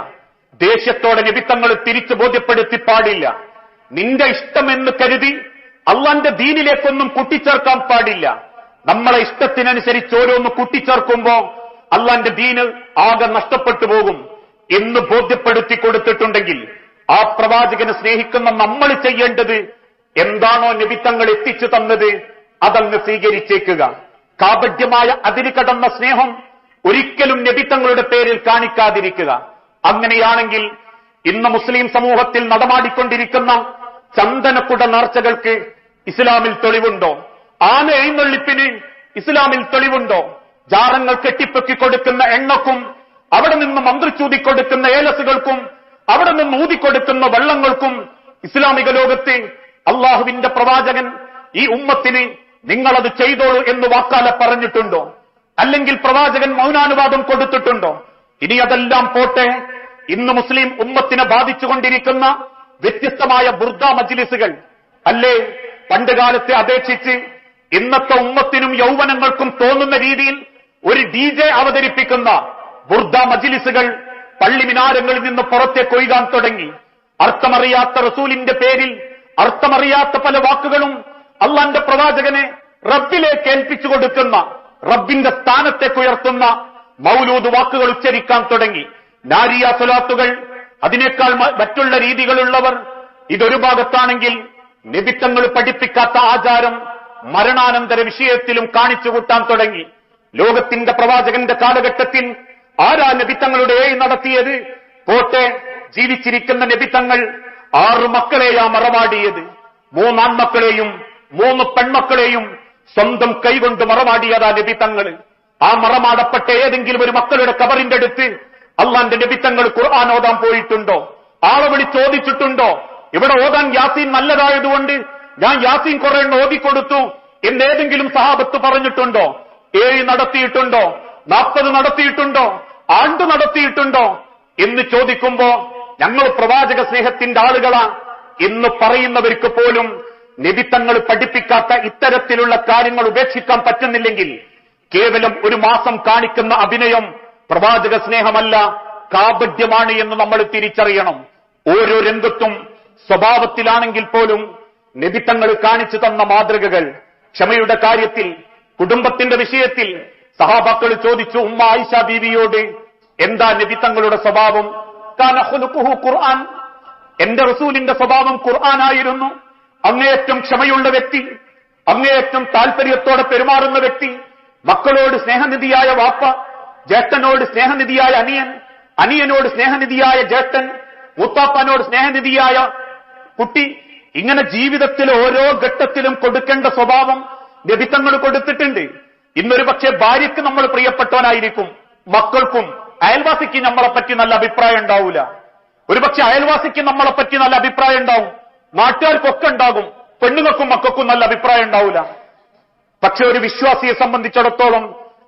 ദേഷ്യത്തോടെ നബിത്തങ്ങൾ തിരിച്ചു ബോധ്യപ്പെടുത്തി പാടില്ല. നിന്റെ ഇഷ്ടമെന്ന് കരുതി അള്ളാന്റെ ദീനിലേക്കൊന്നും കൂട്ടിച്ചേർക്കാൻ പാടില്ല. നമ്മളെ ഇഷ്ടത്തിനനുസരിച്ച് ഓരോന്ന് കൂട്ടിച്ചേർക്കുമ്പോ അള്ളാന്റെ ദീന് ആകെ നഷ്ടപ്പെട്ടു പോകും എന്ന് ബോധ്യപ്പെടുത്തി കൊടുത്തിട്ടുണ്ടെങ്കിൽ ആ പ്രവാചകനെ സ്നേഹിക്കുന്ന നമ്മൾ ചെയ്യേണ്ടത് എന്താണോ നബിത്തങ്ങൾ എത്തിച്ചു തന്നത് അതങ്ങ് സ്വീകരിച്ചേക്കുക. കാപഢ്യമായ അതിര് കടന്ന സ്നേഹം ഒരിക്കലും നബിത്തങ്ങളുടെ പേരിൽ കാണിക്കാതിരിക്കുക. അങ്ങനെയാണെങ്കിൽ ഇന്ന് മുസ്ലിം സമൂഹത്തിൽ നടമാടിക്കൊണ്ടിരിക്കുന്ന ചന്ദനക്കുട നേർച്ചകൾക്ക് ഇസ്ലാമിൽ തെളിവുണ്ടോ? ആന എഴുന്നള്ളിപ്പിന് ഇസ്ലാമിൽ തെളിവുണ്ടോ? ജാറങ്ങൾ കെട്ടിപ്പൊക്കി കൊടുക്കുന്ന എണ്ണക്കും അവിടെ നിന്ന് മന്ത്രിച്ചൂതിക്കൊടുക്കുന്ന ഏലസുകൾക്കും അവിടെ നിന്ന് ഊതിക്കൊടുക്കുന്ന വെള്ളങ്ങൾക്കും ഇസ്ലാമിക ലോകത്ത് അള്ളാഹുവിന്റെ പ്രവാചകൻ ഈ ഉമ്മത്തിന് നിങ്ങളത് ചെയ്തോളൂ എന്ന് വാക്കാലെ പറഞ്ഞിട്ടുണ്ടോ? അല്ലെങ്കിൽ പ്രവാചകൻ മൗനാനുവാദം കൊടുത്തിട്ടുണ്ടോ? ഇനി അതെല്ലാം പോട്ടെ, ഇന്ന് മുസ്ലിം ഉമ്മത്തിനെ ബാധിച്ചുകൊണ്ടിരിക്കുന്ന വ്യത്യസ്തമായ ബുർദ മജ്ലിസുകൾ അല്ലേ, പണ്ടുകാലത്തെ അപേക്ഷിച്ച് ഇന്നത്തെ ഉമ്മത്തിനും യൗവനങ്ങൾക്കും തോന്നുന്ന രീതിയിൽ ഒരു DJ അവതരിപ്പിക്കുന്ന ബുർദ മജ്ലിസുകൾ പള്ളി മിനാരങ്ങളിൽ നിന്ന് പുറത്തേക്ക് ഒഴുകാൻ തുടങ്ങി. അർത്ഥമറിയാത്ത റസൂലിന്റെ പേരിൽ അർത്ഥമറിയാത്ത പല വാക്കുകളും അള്ളാന്റെ പ്രവാചകനെ റബ്ബിലേക്ക് ഏൽപ്പിച്ചു കൊടുക്കുന്ന, റബ്ബിന്റെ സ്ഥാനത്തേക്ക് ഉയർത്തുന്ന മൗലൂദ് വാക്കുകൾ ഉച്ചരിക്കാൻ തുടങ്ങി. നാരിയ സ്വലാത്തുകൾ, അതിനേക്കാൾ മറ്റുള്ള രീതികളുള്ളവർ. ഇതൊരു ഭാഗത്താണെങ്കിൽ നബിത്തങ്ങൾ പഠിപ്പിക്കാത്ത ആചാരം മരണാനന്തര വിഷയത്തിലും കാണിച്ചു കൂട്ടാൻ തുടങ്ങി. ലോകത്തിന്റെ പ്രവാചകന്റെ കാലഘട്ടത്തിൽ ആരാ നബിത്തങ്ങളുടെ നടത്തിയത്? പോട്ടെ, ജീവിച്ചിരിക്കുന്ന നബിത്തങ്ങൾ 6 മക്കളെയാ മറമാടിയത്. 3 ആൺമക്കളെയും 3 പെൺമക്കളെയും സ്വന്തം കൈകൊണ്ട് മറമാടിയതാ നബിത്തങ്ങൾ. ആ മറമാടപ്പെട്ട ഏതെങ്കിലും ഒരു മക്കളുടെ കബറിന്റെ അടുത്ത് അള്ളാന്റെ നബിത്തങ്ങൾ ഖുർആൻ ഓതാൻ പോയിട്ടുണ്ടോ? ആളെ വിളി ചോദിച്ചിട്ടുണ്ടോ? ഇവിടെ ഓതാൻ യാസീൻ നല്ലതായതുകൊണ്ട് ഞാൻ യാസീൻ കുറെ ഓതിക്കൊടുത്തു എന്നേതെങ്കിലും സഹാബത്ത് പറഞ്ഞിട്ടുണ്ടോ? 7 നടത്തിയിട്ടുണ്ടോ? 40 നടത്തിയിട്ടുണ്ടോ? ആണ്ട് നടത്തിയിട്ടുണ്ടോ എന്ന് ചോദിക്കുമ്പോ ഞങ്ങൾ പ്രവാചക സ്നേഹത്തിന്റെ ആളുകളാ എന്ന് പറയുന്നവർക്ക് പോലും നബിത്തങ്ങൾ പഠിപ്പിക്കാത്ത ഇത്തരത്തിലുള്ള കാര്യങ്ങൾ ഉപേക്ഷിക്കാൻ പറ്റുന്നില്ലെങ്കിൽ കേവലം ഒരു മാസം കാണിക്കുന്ന അഭിനയം പ്രവാചക സ്നേഹമല്ല, കാപഢ്യമാണ് എന്ന് നമ്മൾ തിരിച്ചറിയണം. ഓരോ രംഗത്തും സ്വഭാവത്തിലാണെങ്കിൽ പോലും നബിത്തങ്ങൾ കാണിച്ചു തന്ന മാതൃകകൾ. ക്ഷമയുടെ കാര്യത്തിൽ, കുടുംബത്തിന്റെ വിഷയത്തിൽ സഹാബാക്കൾ ചോദിച്ചു ഉമ്മ ആയിഷ ബീവിയോട്, എന്താ നബിത്തങ്ങളുടെ സ്വഭാവം? കാന ഖുലുഖുഹു ഖുർആൻ, എന്റെ റസൂലിന്റെ സ്വഭാവം ഖുർആനായിരുന്നു. അങ്ങേയറ്റം ക്ഷമയുള്ള വ്യക്തി, അങ്ങേയറ്റം താല്പര്യത്തോടെ പെരുമാറുന്ന വ്യക്തി, മക്കളോട് സ്നേഹനിധിയായ വാപ്പ, ജ്യേഷ്ഠനോട് സ്നേഹനിധിയായ അനിയൻ, അനിയനോട് സ്നേഹനിധിയായ ജ്യേഷ്ഠൻ, മൂത്താപ്പനോട് സ്നേഹനിധിയായ കുട്ടി. ഇങ്ങനെ ജീവിതത്തിൽ ഓരോ ഘട്ടത്തിലും കൊടുക്കേണ്ട സ്വഭാവം നബിത്തങ്ങൾ കൊടുത്തിട്ടുണ്ട്. ഇന്നൊരു പക്ഷേ ഭാര്യയ്ക്ക് നമ്മൾ പ്രിയപ്പെട്ടവനായിരിക്കും, മക്കൾക്കും അയൽവാസിക്ക് നമ്മളെപ്പറ്റി നല്ല അഭിപ്രായം ഉണ്ടാവൂല. ഒരുപക്ഷെ അയൽവാസിക്ക് നമ്മളെപ്പറ്റി നല്ല അഭിപ്രായം ഉണ്ടാവും, നാട്ടുകാർക്കൊക്കെ ഉണ്ടാകും, പെണ്ണുങ്ങൾക്കും മക്കൾക്കും നല്ല അഭിപ്രായം ഉണ്ടാവൂല. പക്ഷെ ഒരു വിശ്വാസിയെ സംബന്ധിച്ചിടത്തോളം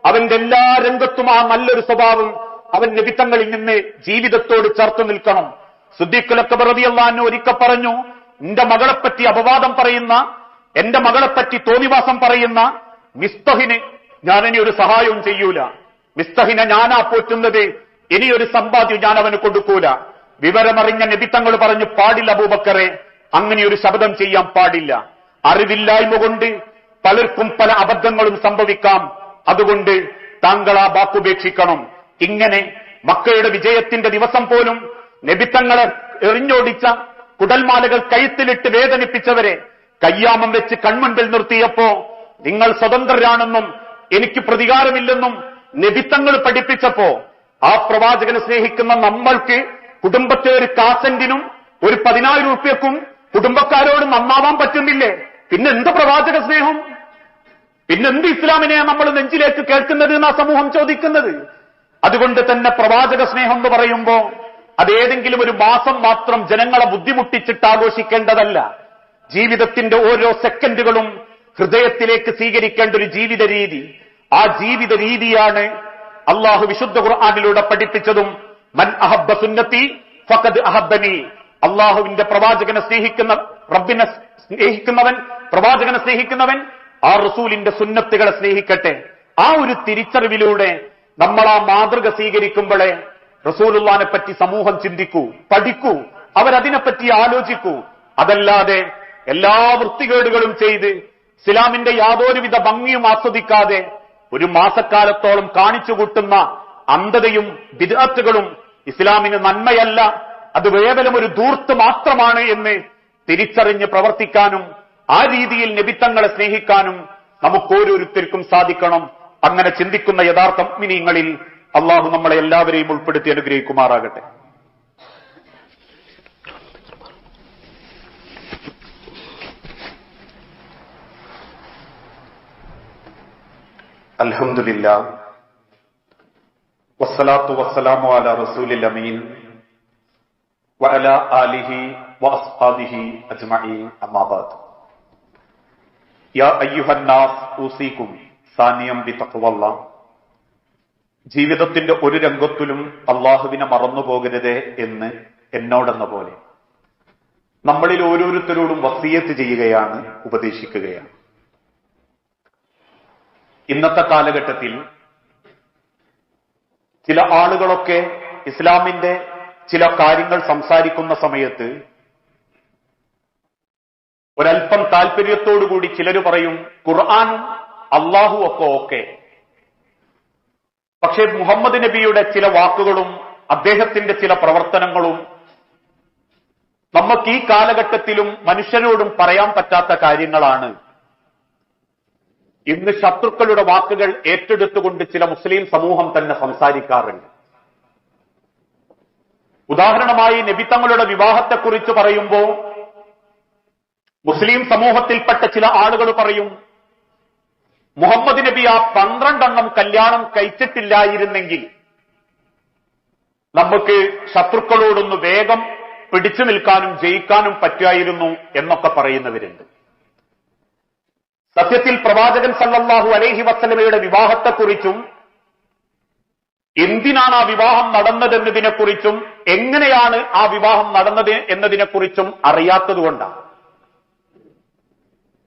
അവന്റെ എല്ലാ രംഗത്തും ആ നല്ലൊരു സ്വഭാവം അവൻ നബിത്തങ്ങളിൽ നിന്ന് ജീവിതത്തോട് ചേർത്ത് നിൽക്കണം. സിദ്ദീഖുൽ അക്ബർ റളിയല്ലാഹു അൻഹു ഒരിക്കൽ പറഞ്ഞു, എന്റെ മകളെപ്പറ്റി അപവാദം പറയുന്ന, എന്റെ മകളെപ്പറ്റി തോന്നിവാസം പറയുന്ന മിസ്തഹിന് ഞാനിനി ഒരു സഹായവും ചെയ്യൂല, മിസ്തഹിനെ ഞാനാ പോറ്റുന്നത്, ഇനിയൊരു സമ്പാദ്യം ഞാൻ അവന് കൊടുക്കൂല. വിവരമറിഞ്ഞ നബിത്തങ്ങൾ പറഞ്ഞു, പാടില്ല അബൂബക്കറെ, അങ്ങനെയൊരു ശബ്ദം ചെയ്യാൻ പാടില്ല. അറിവില്ലായ്മ കൊണ്ട് പലർക്കും പല അബദ്ധങ്ങളും സംഭവിക്കാം. അതുകൊണ്ട് താങ്കൾ ആ വാക്കുപേക്ഷിക്കണം. ഇങ്ങനെ മക്കയുടെ വിജയത്തിന്റെ ദിവസം പോലും നബിത്തങ്ങളെ എറിഞ്ഞോടിച്ച, കുടൽമാലകൾ കഴുത്തിലിട്ട് വേദനിപ്പിച്ചവരെ കയ്യാമം വെച്ച് കൺമുൻപിൽ നിർത്തിയപ്പോ നിങ്ങൾ സ്വതന്ത്രരാണെന്നും എനിക്ക് പ്രതികാരമില്ലെന്നും നബിത്തങ്ങൾ പഠിപ്പിച്ചപ്പോ ആ പ്രവാചകനെ സ്നേഹിക്കുന്ന നമ്മൾക്ക് കുടുംബത്തെ ഒരു കാസെന്റിനും ഒരു 10,000 രൂപയ്ക്കും കുടുംബക്കാരോട് നന്നാവാൻ പറ്റുന്നില്ലേ? പിന്നെന്ത് പ്രവാചക സ്നേഹം? പിന്നെന്ത് ഇസ്ലാമിനെ നമ്മൾ നെഞ്ചിലേക്ക് കേൾക്കുന്നത് എന്നാ സമൂഹം ചോദിക്കുന്നത്? അതുകൊണ്ട് തന്നെ പ്രവാചക സ്നേഹം എന്ന് പറയുമ്പോ അതേതെങ്കിലും ഒരു മാസം മാത്രം ജനങ്ങളെ ബുദ്ധിമുട്ടിച്ചിട്ട് ആഘോഷിക്കേണ്ടതല്ല. ജീവിതത്തിന്റെ ഓരോ സെക്കൻഡുകളും ഹൃദയത്തിലേക്ക് സ്വീകരിക്കേണ്ട ഒരു ജീവിത രീതി. ആ ജീവിത രീതിയാണ് അള്ളാഹു വിശുദ്ധ ഖുർആനിലൂടെ പഠിപ്പിച്ചതും മൻ അഹബ്ബ സുന്നത്തി ഫഖദ് അഹബ്ബനി. അള്ളാഹുവിന്റെ പ്രവാചകനെ സ്നേഹിക്കുന്ന, റബ്ബിനെ സ്നേഹിക്കുന്നവൻ, പ്രവാചകനെ സ്നേഹിക്കുന്നവൻ ആ റസൂലിന്റെ സുന്നത്തുകളെ സ്നേഹിക്കട്ടെ. ആ ഒരു തിരിച്ചറിവിലൂടെ നമ്മൾ ആ മാതൃക സ്വീകരിക്കുമ്പോഴേ റസൂലുള്ളാഹിനെ പറ്റി സമൂഹം ചിന്തിക്കൂ, പഠിക്കൂ, അവരതിനെപ്പറ്റി ആലോചിക്കൂ. അതല്ലാതെ എല്ലാ വൃത്തികേടുകളും ചെയ്ത് ഇസ്ലാമിന്റെ യാതൊരുവിധ ഭംഗിയും ആസ്വദിക്കാതെ ഒരു മാസക്കാലത്തോളം കാണിച്ചു കൂട്ടുന്ന അന്ധതയും ബിദ്അത്തുകളും ഇസ്ലാമിന് നന്മയല്ല, അത് കേവലം ഒരു ധൂർത്ത് മാത്രമാണ് എന്ന് തിരിച്ചറിഞ്ഞ് പ്രവർത്തിക്കാനും ആ രീതിയിൽ നബിത്തങ്ങളെ സ്നേഹിക്കാനും നമുക്കോരോരുത്തർക്കും സാധിക്കണം. അങ്ങനെ ചിന്തിക്കുന്ന യഥാർത്ഥ മുഅ്മിനീങ്ങളിൽ അള്ളാഹു നമ്മളെ എല്ലാവരെയും ഉൾപ്പെടുത്തി അനുഗ്രഹിക്കുമാറാകട്ടെ. അൽഹംദുലില്ലാഹ് വസ്സലാത്തു വസ്സലാമു അലാ റസൂലിൽ അമീൻ വഅലാ ആലിഹി വഅസ്ഹാബിഹി അജ്മഈൻ. അമ്മാ ബഅദ്. യാ അയ്യുഹന്നാസ് ഊസീകും സാനിയം ബിതഖ്വല്ലാഹ്. ജീവിതത്തിന്റെ ഒരു രംഗത്തിലും അള്ളാഹുവിനെ മറന്നുപോകരുതേ എന്ന് എന്നോടെന്ന പോലെ നമ്മളിൽ ഓരോരുത്തരോടും വസിയത്ത് ചെയ്യുകയാണ്, ഉപദേശിക്കുകയാണ്. ഇന്നത്തെ കാലഘട്ടത്തിൽ ചില ആളുകളൊക്കെ ഇസ്ലാമിന്റെ ചില കാര്യങ്ങൾ സംസാരിക്കുന്ന സമയത്ത് ഒരൽപ്പം താല്പര്യത്തോടുകൂടി ചിലർ പറയും ഖുർആനും അള്ളാഹു ഒക്കെ ഓക്കെ, പക്ഷേ മുഹമ്മദ് നബിയുടെ ചില വാക്കുകളും അദ്ദേഹത്തിന്റെ ചില പ്രവർത്തനങ്ങളും നമുക്ക് ഈ കാലഘട്ടത്തിലും മനുഷ്യരോടും പറയാൻ പറ്റാത്ത കാര്യങ്ങളാണ്. ഇന്ന് ശത്രുക്കളുടെ വാക്കുകൾ ഏറ്റെടുത്തുകൊണ്ട് ചില മുസ്ലിം സമൂഹം തന്നെ സംസാരിക്കാറുണ്ട്. ഉദാഹരണമായി നബിത്തങ്ങളുടെ വിവാഹത്തെക്കുറിച്ച് പറയുമ്പോൾ മുസ്ലിം സമൂഹത്തിൽപ്പെട്ട ചില ആളുകൾ പറയും മുഹമ്മദ് നബി ആ 12 കല്യാണം കഴിച്ചിട്ടില്ലായിരുന്നെങ്കിൽ നമുക്ക് ശത്രുക്കളോടൊന്ന് വേഗം പിടിച്ചു നിൽക്കാനും ജയിക്കാനും പറ്റുമായിരുന്നു എന്നൊക്കെ പറയുന്നവരുണ്ട്. സത്യത്തിൽ പ്രവാചകൻ സല്ലല്ലാഹു അലൈഹി വസല്ലമയുടെ വിവാഹത്തെക്കുറിച്ചും എന്തിനാണ് ആ വിവാഹം നടന്നതെന്നതിനെക്കുറിച്ചും എങ്ങനെയാണ് ആ വിവാഹം നടന്നത് എന്നതിനെക്കുറിച്ചും അറിയാത്തതുകൊണ്ടാണ്.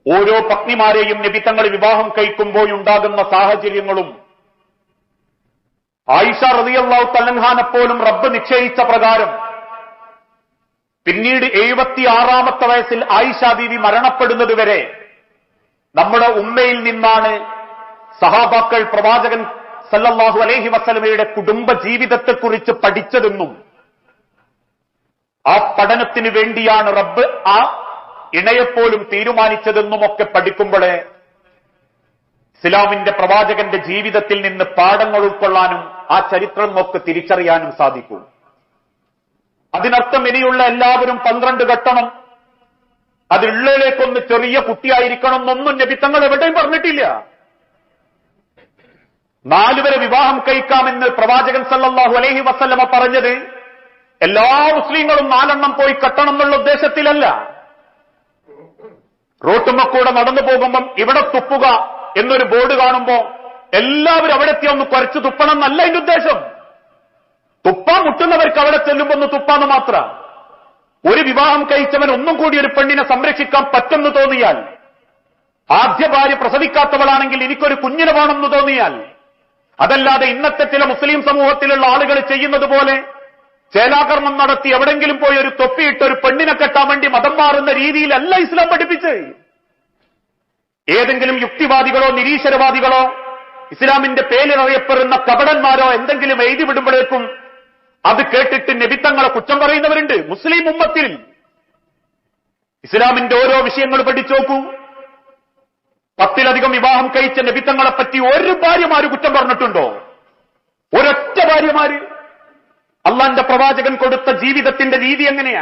ഓരോ പത്നിമാരെയും നബി തങ്ങൾ വിവാഹം കഴിക്കുമ്പോഴുണ്ടാകുന്ന സാഹചര്യങ്ങളും ആയിഷ റളിയല്ലാഹു തആല പോലും റബ്ബ് നിശ്ചയിച്ച പ്രകാരം പിന്നീട് 76-ാമത്തെ വയസ്സിൽ ആയിഷ ബീവി മരണപ്പെടുന്നതുവരെ നമ്മുടെ ഉമ്മയിൽ നിന്നാണ് സഹാബാക്കൾ പ്രവാചകൻ സല്ലല്ലാഹു അലൈഹി വസല്ലമയുടെ കുടുംബ ജീവിതത്തെക്കുറിച്ച് പഠിച്ചതെന്നും ആ പഠനത്തിന് വേണ്ടിയാണ് റബ്ബ് ആ ഇണയെപ്പോലും തീരുമാനിച്ചതെന്നുമൊക്കെ പഠിക്കുമ്പോഴേ ഇസ്ലാമിന്റെ പ്രവാചകന്റെ ജീവിതത്തിൽ നിന്ന് പാഠങ്ങൾ ഉൾക്കൊള്ളാനും ആ ചരിത്രം ഒക്കെ തിരിച്ചറിയാനും സാധിക്കും. അതിനർത്ഥം ഇനിയുള്ള എല്ലാവരും 12 കെട്ടണം, അതിലുള്ളിലേക്കൊന്ന് ചെറിയ കുട്ടിയായിരിക്കണം എന്നൊന്നും നബി തങ്ങൾ എവിടെയും പറഞ്ഞിട്ടില്ല. 4 വരെ വിവാഹം കഴിക്കാമെന്ന് പ്രവാചകൻ സല്ലല്ലാഹു അലൈഹി വസല്ലമ പറഞ്ഞത് എല്ലാ മുസ്ലിങ്ങളും 4 പോയി കെട്ടണം എന്നുള്ള ഉദ്ദേശത്തിലല്ല. റോട്ടുമ്മക്കൂടെ നടന്നു പോകുമ്പം ഇവിടെ തുപ്പുക എന്നൊരു ബോർഡ് കാണുമ്പോ എല്ലാവരും അവിടെത്തി ഒന്ന് കുരച്ചു തുപ്പണം എന്നല്ല അതിന്റെ ഉദ്ദേശം. തുപ്പാൻ മുട്ടുന്നവർക്ക് അവിടെ ചെല്ലുമ്പോ ഒന്ന് തുപ്പാന്ന് മാത്രം. ഒരു വിവാഹം കഴിച്ചവൻ ഒന്നും കൂടി ഒരു പെണ്ണിനെ സംരക്ഷിക്കാൻ പറ്റുമെന്ന് തോന്നിയാൽ ആദ്യ ഭാര്യ പ്രസവിക്കാത്തവളാണെങ്കിൽ എനിക്കൊരു കുഞ്ഞിനെ വേണമെന്ന് തോന്നിയാൽ, അതല്ലാതെ ഇന്നത്തെ ചില മുസ്ലിം സമൂഹത്തിലുള്ള ആളുകൾ ചെയ്യുന്നത് പോലെ ചേലാകർമ്മം നടത്തി എവിടെങ്കിലും പോയി ഒരു തൊപ്പിയിട്ട് ഒരു പെണ്ണിനെ കെട്ടാൻ വേണ്ടി മതം മാറുന്ന രീതിയിലല്ല ഇസ്ലാം പഠിപ്പിച്ച്. ഏതെങ്കിലും യുക്തിവാദികളോ നിരീശ്വരവാദികളോ ഇസ്ലാമിന്റെ പേരിലറിയപ്പെടുന്ന കപടന്മാരോ എന്തെങ്കിലും എഴുതി വിടുമ്പോഴേക്കും അത് കേട്ടിട്ട് നബിത്തങ്ങളെ കുറ്റം പറയുന്നവരുണ്ട് മുസ്ലിം ഉമ്മത്തിൽ. ഇസ്ലാമിന്റെ ഓരോ വിഷയങ്ങൾ പഠിച്ചു നോക്കൂ. 10-ലധികം വിവാഹം കഴിച്ച നബിത്തങ്ങളെപ്പറ്റി ഒരു ഭാര്യമാര് കുറ്റം പറഞ്ഞിട്ടുണ്ടോ? ഒരൊറ്റ ഭാര്യമാര്? അള്ളാന്റെ പ്രവാചകൻ കൊടുത്ത ജീവിതത്തിന്റെ രീതി എങ്ങനെയാ?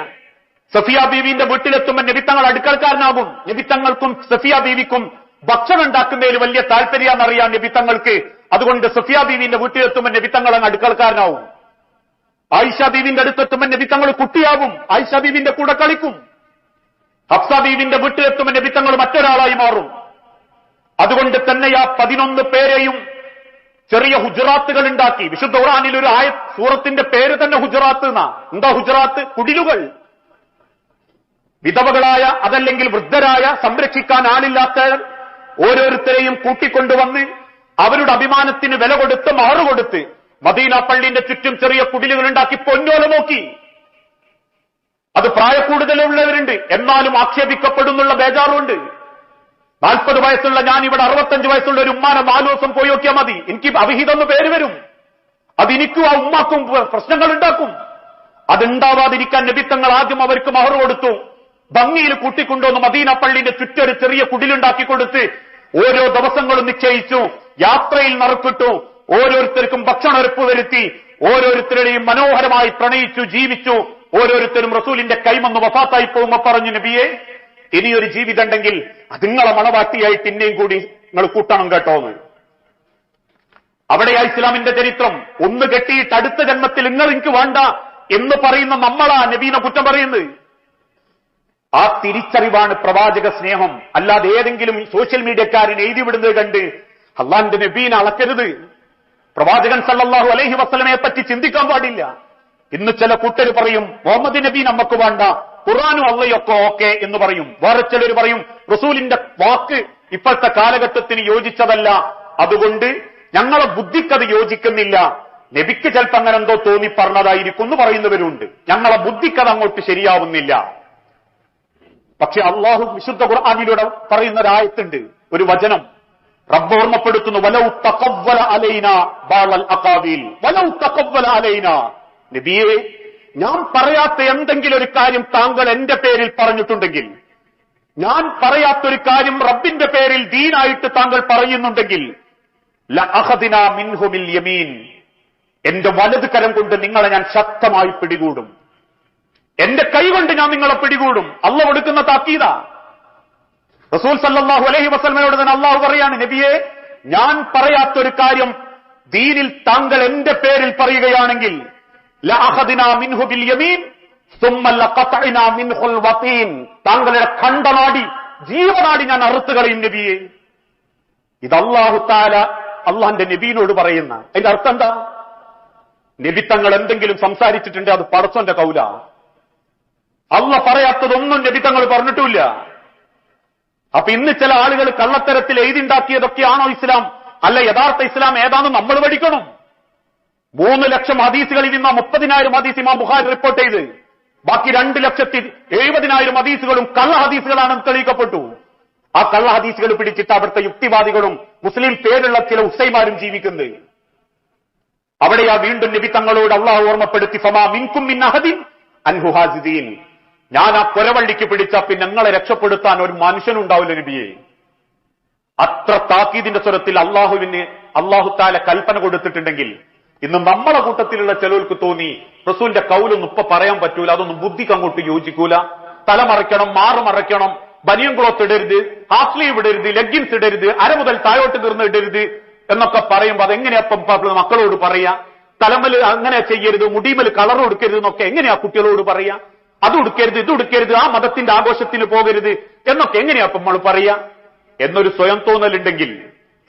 സഫിയ ബീവിന്റെ വീട്ടിലെത്തുമ്പോൾ നബിത്തങ്ങൾ അടുക്കളക്കാരനാകും. നബിത്തങ്ങൾക്കും സഫിയ ബീവിക്കും ഭക്ഷണം ഉണ്ടാക്കുന്നതിൽ വലിയ താല്പര്യമെന്നറിയാം നബിത്തങ്ങൾക്ക്. അതുകൊണ്ട് സഫിയ ബീവിന്റെ വീട്ടിലെത്തുമ്പോൾ നബിത്തങ്ങൾ അങ്ങ് അടുക്കളക്കാരനാവും. ആയിഷ ബീവിന്റെ അടുത്തെത്തുമ്പോൾ നബിത്തങ്ങൾ കുട്ടിയാകും, ആയിഷ ബീവിന്റെ കൂടെ കളിക്കും. ഹഫ്സ ബീവിന്റെ വീട്ടിലെത്തുമ്പോൾ നബിത്തങ്ങൾ മറ്റൊരാളായി മാറും. അതുകൊണ്ട് തന്നെ ആ 11 പേരെയും ചെറിയ ഹുജറാത്തുകൾ ഉണ്ടാക്കി. വിശുദ്ധ ഖുർആനിൽ ഒരു സൂറത്തിന്റെ പേര് തന്നെ ഹുജറാത്ത് എന്നാ. എന്താ ഹുജറാത്ത്? കുടിലുകൾ. വിധവകളായ അതല്ലെങ്കിൽ വൃദ്ധരായ സംരക്ഷിക്കാൻ ആളില്ലാത്ത ഓരോരുത്തരെയും കൂട്ടിക്കൊണ്ടുവന്ന് അവരുടെ അഭിമാനത്തിന് വില കൊടുത്ത് മഹർ കൊടുത്ത് മദീന പള്ളിന്റെ ചുറ്റും ചെറിയ കുടിലുകൾ ഉണ്ടാക്കി പൊന്നോല നോക്കി. അത് പ്രായക്കൂടുതലുള്ളവരുണ്ട്, എന്നാലും ആക്ഷേപിക്കപ്പെടുന്നുള്ള ബേജാറുണ്ട്. 40 വയസ്സുള്ള ഞാൻ ഇവിടെ 65 വയസ്സുള്ള ഒരു ഉമ്മാനെ 4 ദിവസം പോയി നോക്കിയാൽ മതി, എനിക്ക് അവിഹിതം പേര് വരും. അതെനിക്കും ആ ഉമ്മാക്കും പ്രശ്നങ്ങൾ ഉണ്ടാക്കും. അതുണ്ടാവാതിരിക്കാൻ നബിത്തങ്ങൾ ആദ്യം അവർക്ക് മഹർ കൊടുത്തു. ഭംഗിയിൽ കൂട്ടിക്കൊണ്ടുവന്ന് മദീന പള്ളിന്റെ ചുറ്റൊരു ചെറിയ കുടിലുണ്ടാക്കി കൊടുത്ത് ഓരോ ദിവസങ്ങളും നിശ്ചയിച്ചു. യാത്രയിൽ നറുക്കിട്ടു. ഓരോരുത്തർക്കും ഭക്ഷണം ഉറപ്പ് വരുത്തി. ഓരോരുത്തരുടെയും മനോഹരമായി പ്രണയിച്ചു, ജീവിച്ചു. ഓരോരുത്തരും റസൂലിന്റെ കൈമന്ന് വഫാത്തായി പോകുമ്പോ പറഞ്ഞു, നബിയെ ഇനിയൊരു ജീവിതം ഉണ്ടെങ്കിൽ അത് നിങ്ങളെ മണവാട്ടിയായിട്ട് ഇന്നേയും കൂടി നിങ്ങൾ കൂട്ടണം കേട്ടോന്ന്. അവിടെയാ ഇസ്ലാമിന്റെ ചരിത്രം. ഒന്ന് കെട്ടിയിട്ട് അടുത്ത ജന്മത്തിൽ നിങ്ങൾ എനിക്ക് വേണ്ട എന്ന് പറയുന്ന നമ്മളാ നബീനെ കുറ്റം പറയുന്നത്. ആ തിരിച്ചറിവാണ് പ്രവാചക സ്നേഹം. അല്ലാതെ ഏതെങ്കിലും സോഷ്യൽ മീഡിയക്കാരൻ എഴുതി വിടുന്നത് കണ്ട് അള്ളാന്റെ നബീനെ അളക്കരുത്. പ്രവാചകൻ സല്ലല്ലാഹു അലൈഹി വസല്ലമയെ പറ്റി ചിന്തിക്കാൻ പാടില്ല. ഇന്ന് ചില കൂട്ടർ പറയും മുഹമ്മദ് നബി നമുക്ക് വേണ്ട, ഖുർആനും അള്ളയൊക്കെ ഓക്കെ എന്ന് പറയും. വേറെ ചിലർ പറയും റസൂലിന്റെ വാക്ക് ഇപ്പോഴത്തെ കാലഘട്ടത്തിന് യോജിച്ചതല്ല, അതുകൊണ്ട് ഞങ്ങളെ ബുദ്ധിക്കത് യോജിക്കുന്നില്ല. നബിക്ക് ചിലപ്പോൾ അങ്ങനെ എന്തോ തോന്നി പറഞ്ഞതായിരിക്കും എന്ന് പറയുന്നവരുണ്ട്. ഞങ്ങളെ ബുദ്ധിക്കത് അങ്ങോട്ട് ശരിയാവുന്നില്ല. പക്ഷെ അള്ളാഹു വിശുദ്ധ ഖുർആനിലൂടെ പറയുന്ന ഒരായത്തുണ്ട്, ഒരു വചനം റബ്ബ് ഓർമ്മപ്പെടുത്തുന്നു, വലൗ തഖവ്വല അലൈനാ ബഅൽ അഖാവീൽ വലൗ തഖവ്വല അലൈനാ. നബിയെ, ഞാൻ പറയാത്ത എന്തെങ്കിലും ഒരു കാര്യം താങ്കൾ എന്റെ പേരിൽ പറഞ്ഞിട്ടുണ്ടെങ്കിൽ, ഞാൻ പറയാത്തൊരു കാര്യം റബ്ബിന്റെ പേരിൽ ദീനായിട്ട് താങ്കൾ പറയുന്നുണ്ടെങ്കിൽ, ലഅഖദിനാ മിൻഹു ബിൽ യമീൻ, എന്റെ വലത് കരം കൊണ്ട് നിങ്ങളെ ഞാൻ ശക്തമായി പിടികൂടും. എന്റെ കൈകൊണ്ട് ഞാൻ നിങ്ങളെ പിടികൂടും. അള്ളാഹു കൊടുക്കുന്ന താക്കീത. റസൂൽ സല്ലല്ലാഹു അലൈഹി വസല്ലമയോട് തന്നെ അള്ളാഹു പറയാണ്, നബിയെ, ഞാൻ പറയാത്തൊരു കാര്യം ദീനിൽ താങ്കൾ എന്റെ പേരിൽ പറയുകയാണെങ്കിൽ, ലഅഖദിനാ മിൻഹു ബിൽ യമീൻ സുമ്മ ലഖതഅനാ മിൻഹുൽ വതീൻ, താങ്കളുടെ ഖണ്ഡനാടി, ജീവനാടി ഞാൻ അറുത്തു കളയും നബിയെ. ഇത് അല്ലാഹു തആല അള്ളാന്റെ നബീനോട് പറയുന്ന. അതിന്റെ അർത്ഥം എന്താ? നബി തങ്ങൾ എന്തെങ്കിലും സംസാരിച്ചിട്ടുണ്ട് അത് പടച്ചോന്റെ കൗല. അള്ള പറയാത്തതൊന്നും നബി തങ്ങൾ പറഞ്ഞിട്ടില്ല. അപ്പൊ ഇന്ന് ചില ആളുകൾ കള്ളത്തരത്തിൽ എഴുതിണ്ടാക്കിയതൊക്കെയാണോ ഇസ്ലാം? അല്ല, യഥാർത്ഥ ഇസ്ലാം ഏതാണെന്ന് നമ്മൾ പഠിക്കണം. 3 ലക്ഷം ഹദീസുകളിൽ നിന്ന് 30,000 ഹദീസ് ഇമാം ബുഖാരി റിപ്പോർട്ട് ചെയ്ത്, ബാക്കി 2,70,000 ഹദീസുകളും കള്ള ഹദീസുകളാണെന്ന് തെളിയിക്കപ്പെട്ടു. ആ കള്ള ഹദീസുകൾ പിടിച്ചിട്ട് അവിടുത്തെ യുക്തിവാദികളും മുസ്ലിം പേരുള്ള ചില ഉസ്സൈമാരും ജീവിക്കുന്നത്. അവിടെയാ വീണ്ടും നബി തങ്ങളോട് അള്ളാഹു ഓർമ്മപ്പെടുത്തി, ഫമാ മിൻകും മിൻ അഹദിൻ അൻഹു ഹാസിദീൻ, ഞാൻ ആ കൊരവള്ളിക്ക് പിടിച്ച പിന്നെ ഞങ്ങളെ രക്ഷപ്പെടുത്താൻ ഒരു മനുഷ്യനുണ്ടാവില്ല നബിയെ. അത്ര താക്കീദിന്റെ സ്വരത്തിൽ അള്ളാഹു തആല കൽപ്പന കൊടുത്തിട്ടുണ്ടെങ്കിൽ, ഇന്ന് നമ്മളെ കൂട്ടത്തിലുള്ള ചിലർക്ക് തോന്നി റസൂലിന്റെ കൗലൊന്നും ഇപ്പൊ പറയാൻ പറ്റൂല, അതൊന്നും ബുദ്ധിക്ക് അങ്ങോട്ട് യോജിക്കൂല, തല മറയ്ക്കണം, മാറ് മറയ്ക്കണം, ബനിയൻ ക്ലോത്ത് ഇടരുത്, ഹാഫ് സ്ലീവ് ഇടരുത്, ലെഗിൻസ് ഇടരുത്, അര മുതൽ താഴോട്ട് തീർന്ന് ഇടരുത് എന്നൊക്കെ പറയുമ്പോ അതെങ്ങനെയാ മക്കളോട് പറയാ? തലമല് അങ്ങനെ ചെയ്യരുത്, മുടിമല് കളർ കൊടുക്കരുത് എന്നൊക്കെ എങ്ങനെയാ കുട്ടികളോട് പറയാ? അത് ഉടുക്കരുത്, ഇത് ഉടുക്കരുത്, ആ മതത്തിന്റെ ആഘോഷത്തിന് പോകരുത് എന്നൊക്കെ എങ്ങനെയാ നമ്മൾ പറയാ? എന്നൊരു സ്വയം തോന്നലുണ്ടെങ്കിൽ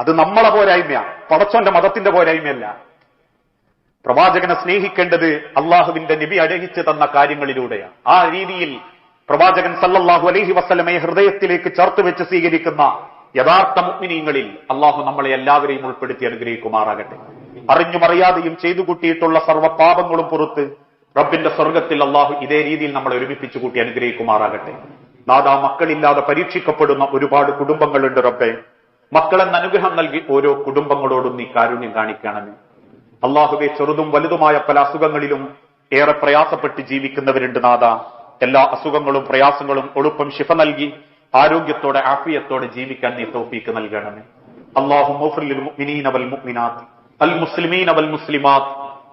അത് നമ്മളെ പോരായ്മയാ, പടച്ചോന്റെ മതത്തിന്റെ പോരായ്മയല്ല. പ്രവാചകനെ സ്നേഹിക്കേണ്ടത് അള്ളാഹുവിന്റെ നബി അടഹിച്ചു തന്ന കാര്യങ്ങളിലൂടെയാണ്. ആ രീതിയിൽ പ്രവാചകൻ സല്ലല്ലാഹു അലൈഹി വസല്ലമയെ ഹൃദയത്തിലേക്ക് ചേർത്ത് വെച്ച് സ്വീകരിക്കുന്ന യഥാർത്ഥ മുഅ്മിനീങ്ങളിൽ അള്ളാഹു നമ്മളെ എല്ലാവരെയും ഉൾപ്പെടുത്തി അനുഗ്രഹിക്കുമാറാകട്ടെ. അറിഞ്ഞും അറിയാതെയും ചെയ്തു കൂട്ടിയിട്ടുള്ള സർവ്വ പാപങ്ങളും പുറത്ത് റബ്ബിന്റെ സ്വർഗത്തിൽ അള്ളാഹു ഇതേ രീതിയിൽ നമ്മളെ ഒരുമിപ്പിച്ചു കൂട്ടി അനുഗ്രഹിക്കുമാറാകട്ടെ. നാദാ, മക്കളില്ലാതെ പരീക്ഷിക്കപ്പെടുന്ന ഒരുപാട് കുടുംബങ്ങളുണ്ട് റബ്ബേ. മക്കളെന്ന് അനുഗ്രഹം നൽകി ഓരോ കുടുംബങ്ങളോടും നീ കാരുണ്യം കാണിക്കണമേ. അള്ളാഹുവെ, ചെറുതും വലുതുമായ പല അസുഖങ്ങളിലും ഏറെ പ്രയാസപ്പെട്ട് ജീവിക്കുന്നവരുണ്ട് നാദാ. എല്ലാ അസുഖങ്ങളും പ്രയാസങ്ങളും എളുപ്പം ശിഫ നൽകി ആരോഗ്യത്തോടെ ആഫിയത്തോടെ ജീവിക്കാൻ നീ തൗഫീക്ക് നൽകണമേ. അല്ലാഹുമ്മ ഗ്ഫിർ ലിൽ മുഅ്മിനീന വൽ മുഅ്മിനാത്ത് അൽ മുസ്ലിമീന വൽ മുസ്ലിമാത്ത്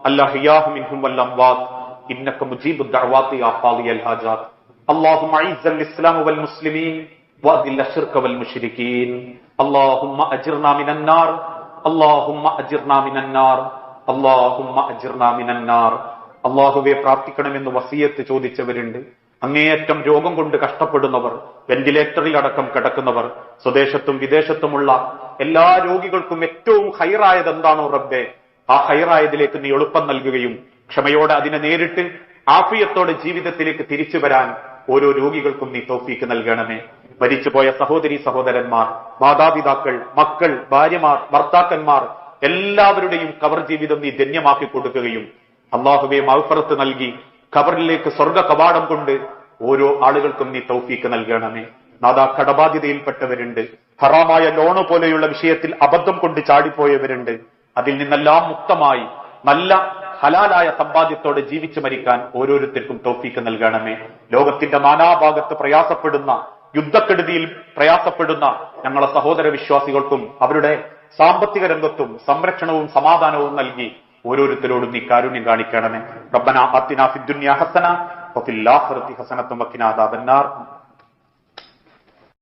അൽഅഹ്യാഹു മിൻഹും വൽ അംവാത്ത് ഇന്നക മുജീബുദ് ദഅവാതി യാ ഖാദിയൽ ഹാജാത്ത്. اللهم اعز الاسلام والمسلمين واذل الشرك والمشركين. اللهم اجرنا من النار. اللهم اجرنا من النار. اللهم اجرنا من النار. അല്ലാഹുവേ, പ്രാർത്ഥിക്കണമെന്ന് വസിയത്ത് ചോദിച്ചവരുണ്ട്. അങ്ങേയറ്റം രോഗം കൊണ്ട് കഷ്ടപ്പെടുന്നവർ, വെന്റിലേറ്ററിൽ അടക്കം കിടക്കുന്നവർ, സ്വദേശത്തും വിദേശത്തുമുള്ള എല്ലാ രോഗികൾക്കും ഏറ്റവും ഹൈറായത് എന്താണോ റബ്ബേ, ആ ഹൈറായതിലേക്ക് നീ എളുപ്പം നൽകുകയും ക്ഷമയോടെ അതിനെ നേരിട്ട് ആഫിയത്തോടെ ജീവിതത്തിലേക്ക് തിരിച്ചു വരാൻ ഓരോ രോഗികൾക്കും നീ തൗഫീക്ക് നൽകണമേ. മരിച്ചുപോയ സഹോദരി സഹോദരന്മാർ, മാതാപിതാക്കൾ, മക്കൾ, ഭാര്യമാർ, ഭർത്താക്കന്മാർ എല്ലാവരുടെയും ഖബർ ജീവിതം നീ ധന്യമാക്കി കൊടുക്കുകയും അല്ലാഹുവേ മഗ്ഫിറത്ത് നൽകി ഖബറിലേക്ക് സ്വർഗ കവാടം കൊണ്ട് ഓരോ ആളുകൾക്കും നീ തൗഫീക്ക് നൽകണമേ. നാദാ, കടബാധ്യതയിൽപ്പെട്ടവരുണ്ട്. ഹറാമായ ലോണ് പോലെയുള്ള വിഷയത്തിൽ അബദ്ധം കൊണ്ട് ചാടിപ്പോയവരുണ്ട്. അതിൽ നിന്നെല്ലാം മുക്തമായി നല്ല ഹലാലായ സമ്പാദ്യത്തോടെ ജീവിച്ചു മരിക്കാൻ ഓരോരുത്തർക്കും തൗഫീക്ക് നൽകണമേ. ലോകത്തിന്റെ നാനാഭാഗത്ത് പ്രയാസപ്പെടുന്ന, യുദ്ധക്കെടുതിയിൽ പ്രയാസപ്പെടുന്ന ഞങ്ങളെ സഹോദര വിശ്വാസികൾക്കും അവരുടെ സാമ്പത്തിക രംഗത്തും സംരക്ഷണവും സമാധാനവും നൽകി ഓരോരുത്തരോടും നീ കാരുണ്യം കാണിക്കണമേ. റബ്ബനാ ആതിനാ ഫിദ്ദുനിയാ ഹസന വഫിൽ ആഖിറതി ഹസനത്തും വഖിനാ അദാബന്നാർ.